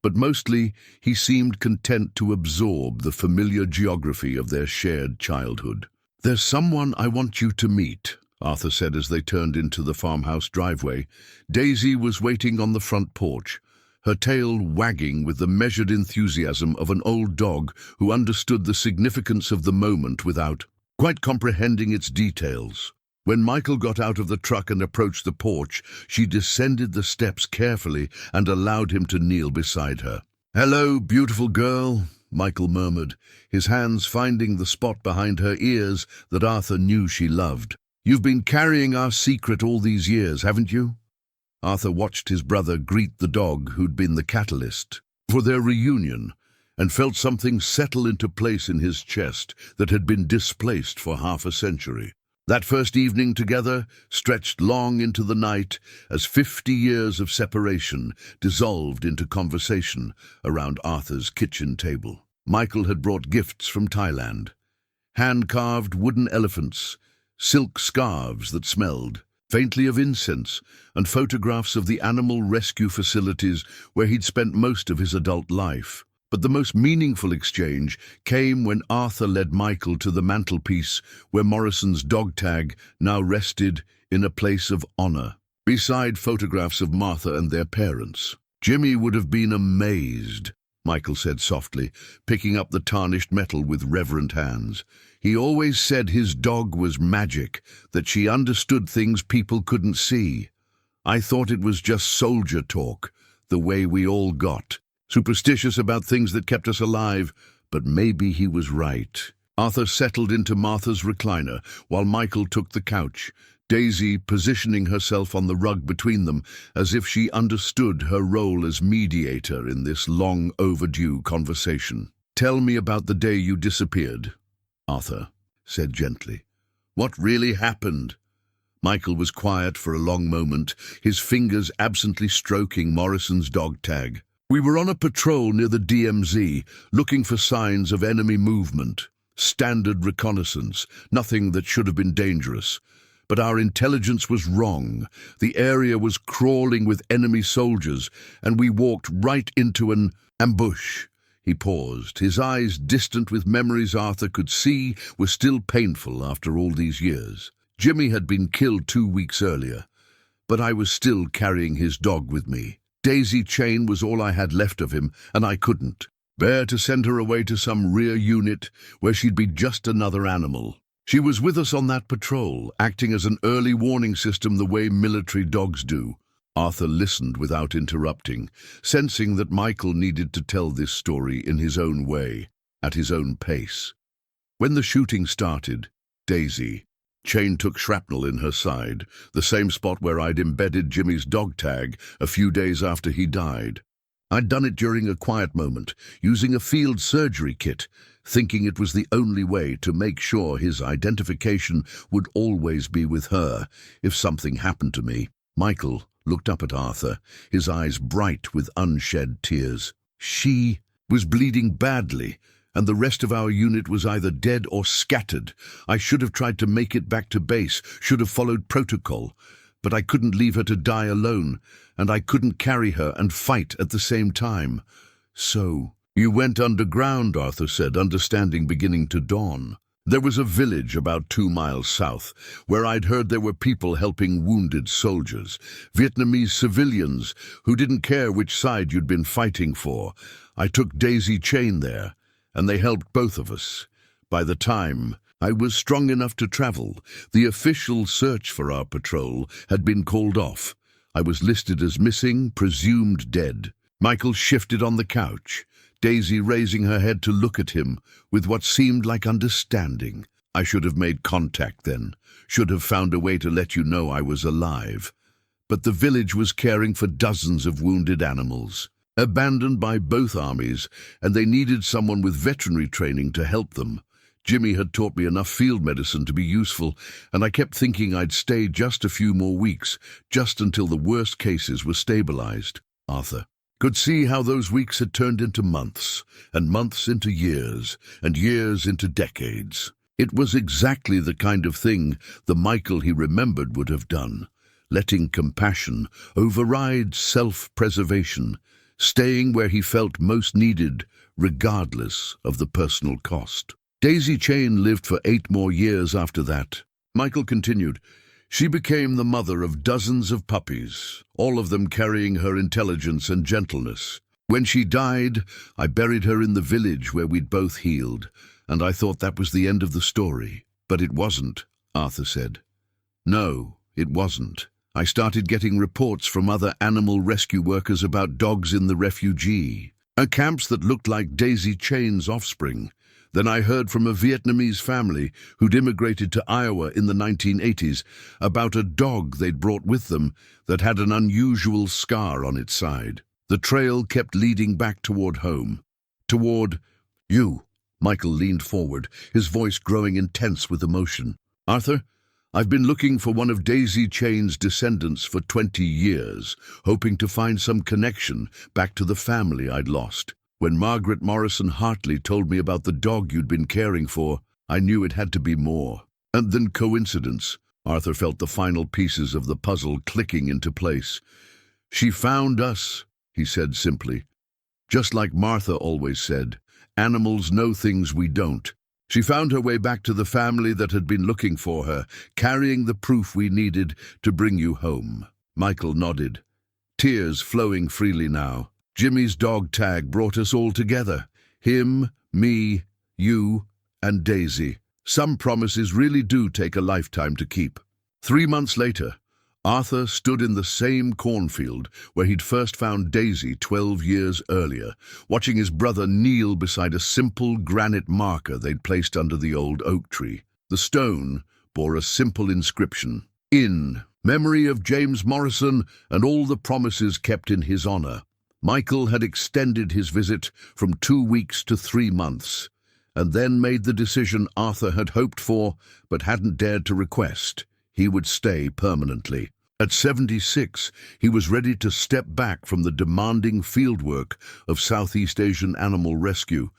But mostly, he seemed content to absorb the familiar geography of their shared childhood. "There's someone I want you to meet," Arthur said as they turned into the farmhouse driveway. Daisy was waiting on the front porch, her tail wagging with the measured enthusiasm of an old dog who understood the significance of the moment without quite comprehending its details. When Michael got out of the truck and approached the porch, she descended the steps carefully and allowed him to kneel beside her. "Hello, beautiful girl," Michael murmured, his hands finding the spot behind her ears that Arthur knew she loved. "You've been carrying our secret all these years, haven't you?" Arthur watched his brother greet the dog who'd been the catalyst for their reunion, and felt something settle into place in his chest that had been displaced for half a century. That first evening together stretched long into the night as 50 years of separation dissolved into conversation around Arthur's kitchen table. Michael had brought gifts from Thailand, hand-carved wooden elephants, silk scarves that smelled faintly of incense, and photographs of the animal rescue facilities where he'd spent most of his adult life. But the most meaningful exchange came when Arthur led Michael to the mantelpiece where Morrison's dog tag now rested in a place of honor, beside photographs of Martha and their parents. "Jimmy would have been amazed," Michael said softly, picking up the tarnished metal with reverent hands. "He always said his dog was magic, that she understood things people couldn't see. I thought it was just soldier talk, the way we all got. Superstitious about things that kept us alive, but maybe he was right." Arthur settled into Martha's recliner while Michael took the couch, Daisy positioning herself on the rug between them as if she understood her role as mediator in this long-overdue conversation. "Tell me about the day you disappeared," Arthur said gently. "What really happened?" Michael was quiet for a long moment, his fingers absently stroking Morrison's dog tag. "We were on a patrol near the DMZ, looking for signs of enemy movement. Standard reconnaissance, nothing that should have been dangerous. But our intelligence was wrong. The area was crawling with enemy soldiers, and we walked right into an ambush." He paused, his eyes distant with memories Arthur could see were still painful after all these years. Jimmy had been killed 2 weeks earlier, but I was still carrying his dog with me. Daisy Chain was all I had left of him, and I couldn't bear to send her away to some rear unit where she'd be just another animal. She was with us on that patrol, acting as an early warning system the way military dogs do. Arthur listened without interrupting, sensing that Michael needed to tell this story in his own way, at his own pace. When the shooting started, Daisy Chain took shrapnel in her side, the same spot where I'd embedded Jimmy's dog tag a few days after he died. I'd done it during a quiet moment, using a field surgery kit, thinking it was the only way to make sure his identification would always be with her if something happened to me. Michael looked up at Arthur, his eyes bright with unshed tears. "She was bleeding badly, and the rest of our unit was either dead or scattered. I should have tried to make it back to base, should have followed protocol. But I couldn't leave her to die alone, and I couldn't carry her and fight at the same time. So, you went underground," Arthur said, understanding beginning to dawn. There was a village about 2 miles south where I'd heard there were people helping wounded soldiers, Vietnamese civilians who didn't care which side you'd been fighting for. I took Daisy Chain there, and they helped both of us. By the time I was strong enough to travel, the official search for our patrol had been called off. I was listed as missing, presumed dead. Michael shifted on the couch, Daisy raising her head to look at him with what seemed like understanding. I should have made contact then, should have found a way to let you know I was alive. But the village was caring for dozens of wounded animals, abandoned by both armies, and they needed someone with veterinary training to help them. Jimmy had taught me enough field medicine to be useful, and I kept thinking I'd stay just a few more weeks, just until the worst cases were stabilized. Arthur could see how those weeks had turned into months, and months into years, and years into decades. It was exactly the kind of thing the Michael he remembered would have done, letting compassion override self-preservation, staying where he felt most needed, regardless of the personal cost. Daisy Chain lived for 8 more years after that. Michael continued. She became the mother of dozens of puppies, all of them carrying her intelligence and gentleness. When she died, I buried her in the village where we'd both healed, and I thought that was the end of the story. But it wasn't, Arthur said. No, it wasn't. I started getting reports from other animal rescue workers about dogs in the refugee camps that looked like Daisy Chain's offspring. Then I heard from a Vietnamese family who'd immigrated to Iowa in the 1980s about a dog they'd brought with them that had an unusual scar on its side. The trail kept leading back toward home. Toward you. Michael leaned forward, his voice growing intense with emotion. Arthur, I've been looking for one of Daisy Chain's descendants for 20 years, hoping to find some connection back to the family I'd lost. When Margaret Morrison Hartley told me about the dog you'd been caring for, I knew it had to be more. And then coincidence. Arthur felt the final pieces of the puzzle clicking into place. She found us, he said simply. Just like Martha always said, animals know things we don't. She found her way back to the family that had been looking for her, carrying the proof we needed to bring you home. Michael nodded, tears flowing freely now. Jimmy's dog tag brought us all together. Him, me, you, and Daisy. Some promises really do take a lifetime to keep. 3 months later, Arthur stood in the same cornfield where he'd first found Daisy 12 years earlier, watching his brother kneel beside a simple granite marker they'd placed under the old oak tree. The stone bore a simple inscription, "In memory of James Morrison and all the promises kept in his honor." Michael had extended his visit from 2 weeks to 3 months, and then made the decision Arthur had hoped for but hadn't dared to request. He would stay permanently. At 76, he was ready to step back from the demanding fieldwork of Southeast Asian animal rescue,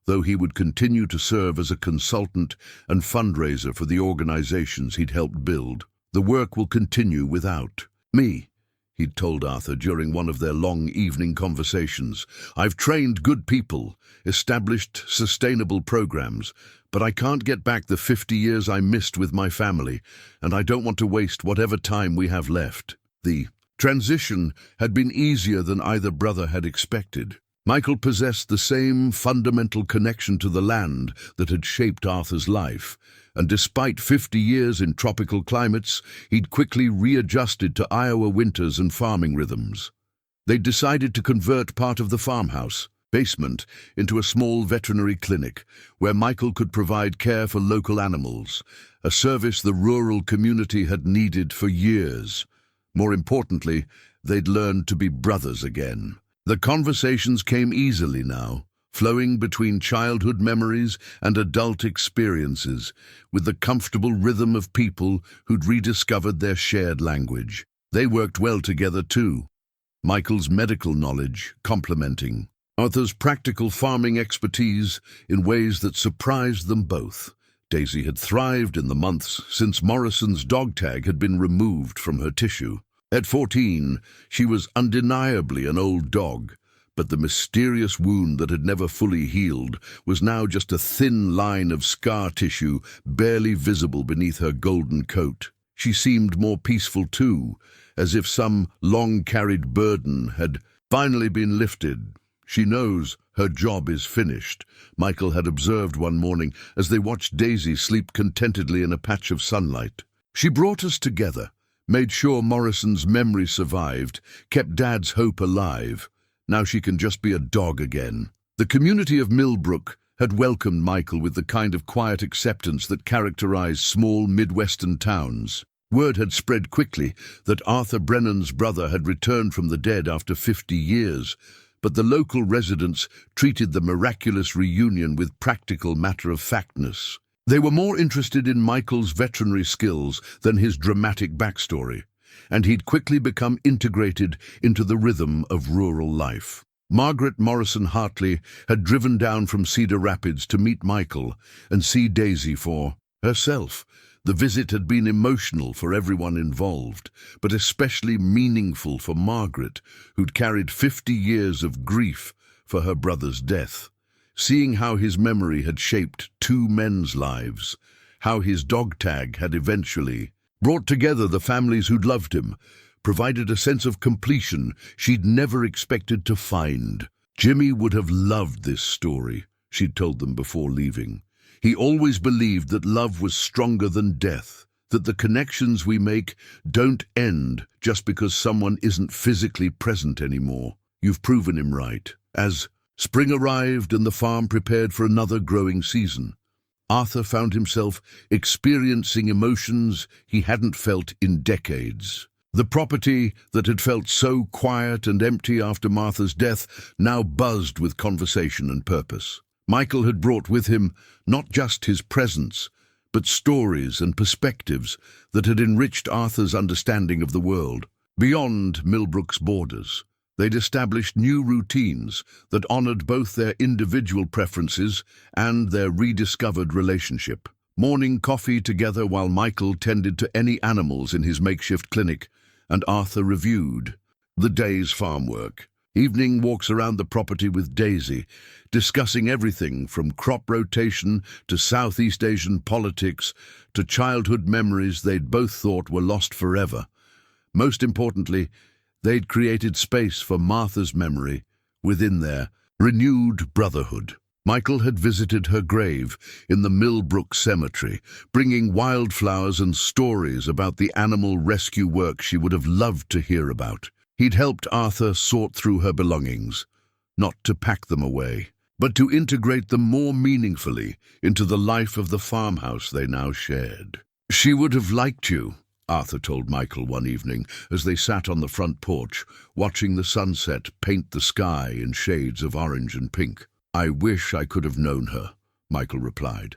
though he would continue to serve as a consultant and fundraiser for the organizations he'd helped build. The work will continue without me, he'd told Arthur during one of their long evening conversations. I've trained good people, established sustainable programs, but I can't get back the 50 years I missed with my family, and I don't want to waste whatever time we have left. The transition had been easier than either brother had expected. Michael possessed the same fundamental connection to the land that had shaped Arthur's life, and despite 50 years in tropical climates, he'd quickly readjusted to Iowa winters and farming rhythms. They'd decided to convert part of the farmhouse basement into a small veterinary clinic where Michael could provide care for local animals, a service the rural community had needed for years. More importantly, they'd learned to be brothers again. The conversations came easily now, flowing between childhood memories and adult experiences, with the comfortable rhythm of people who'd rediscovered their shared language. They worked well together too, Michael's medical knowledge complementing Arthur's practical farming expertise in ways that surprised them both. Daisy had thrived in the months since Morrison's dog tag had been removed from her tissue. At 14, she was undeniably an old dog, But the mysterious wound that had never fully healed was now just a thin line of scar tissue barely visible beneath her golden coat. She seemed more peaceful too, as if some long-carried burden had finally been lifted. She knows her job is finished, Michael had observed one morning as they watched Daisy sleep contentedly in a patch of sunlight. She brought us together, made sure Morrison's memory survived, kept Dad's hope alive. Now she can just be a dog again. The community of Millbrook had welcomed Michael with the kind of quiet acceptance that characterized small Midwestern towns. Word had spread quickly that Arthur Brennan's brother had returned from the dead after 50 years, but the local residents treated the miraculous reunion with practical matter-of-factness. They were more interested in Michael's veterinary skills than his dramatic backstory, and he'd quickly become integrated into the rhythm of rural life. Margaret Morrison Hartley had driven down from Cedar Rapids to meet Michael and see Daisy for herself. The visit had been emotional for everyone involved, but especially meaningful for Margaret, who'd carried 50 years of grief for her brother's death. Seeing how his memory had shaped two men's lives, how his dog tag had eventually brought together the families who'd loved him, provided a sense of completion she'd never expected to find. Jimmy would have loved this story, she'd told them before leaving. He always believed that love was stronger than death, that the connections we make don't end just because someone isn't physically present anymore. You've proven him right. As spring arrived and the farm prepared for another growing season, Arthur found himself experiencing emotions he hadn't felt in decades. The property that had felt so quiet and empty after Martha's death now buzzed with conversation and purpose. Michael had brought with him not just his presence, but stories and perspectives that had enriched Arthur's understanding of the world. Beyond Millbrook's borders, they'd established new routines that honored both their individual preferences and their rediscovered relationship. Morning coffee together while Michael tended to any animals in his makeshift clinic, and Arthur reviewed the day's farm work. Evening walks around the property with Daisy, discussing everything from crop rotation to Southeast Asian politics to childhood memories they'd both thought were lost forever. Most importantly, they'd created space for Martha's memory within their renewed brotherhood. Michael had visited her grave in the Millbrook Cemetery, bringing wildflowers and stories about the animal rescue work she would have loved to hear about. He'd helped Arthur sort through her belongings, not to pack them away, but to integrate them more meaningfully into the life of the farmhouse they now shared. "She would have liked you," Arthur told Michael one evening as they sat on the front porch, watching the sunset paint the sky in shades of orange and pink. "I wish I could have known her," Michael replied,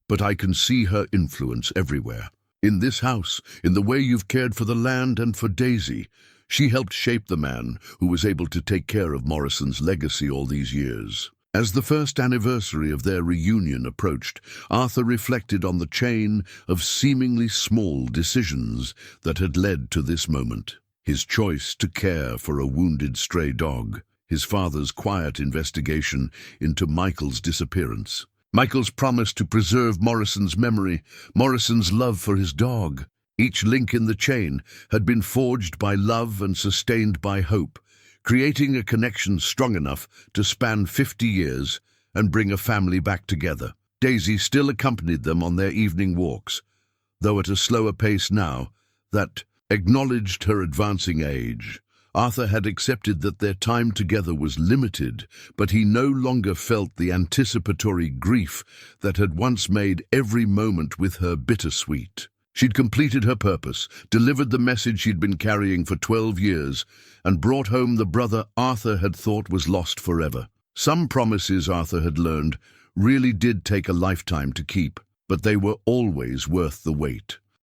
"but I can see her influence everywhere. In this house, in the way you've cared for the land and for Daisy. She helped shape the man who was able to take care of Morrison's legacy all these years." As the first anniversary of their reunion approached, Arthur reflected on the chain of seemingly small decisions that had led to this moment. His choice to care for a wounded stray dog, his father's quiet investigation into Michael's disappearance, Michael's promise to preserve Morrison's memory, Morrison's love for his dog. Each link in the chain had been forged by love and sustained by hope, creating a connection strong enough to span 50 years and bring a family back together. Daisy still accompanied them on their evening walks, though at a slower pace now, that acknowledged her advancing age. Arthur had accepted that their time together was limited, but he no longer felt the anticipatory grief that had once made every moment with her bittersweet. She'd completed her purpose, delivered the message she'd been carrying for 12 years, and brought home the brother Arthur had thought was lost forever. Some promises, Arthur had learned, really did take a lifetime to keep, but they were always worth the wait.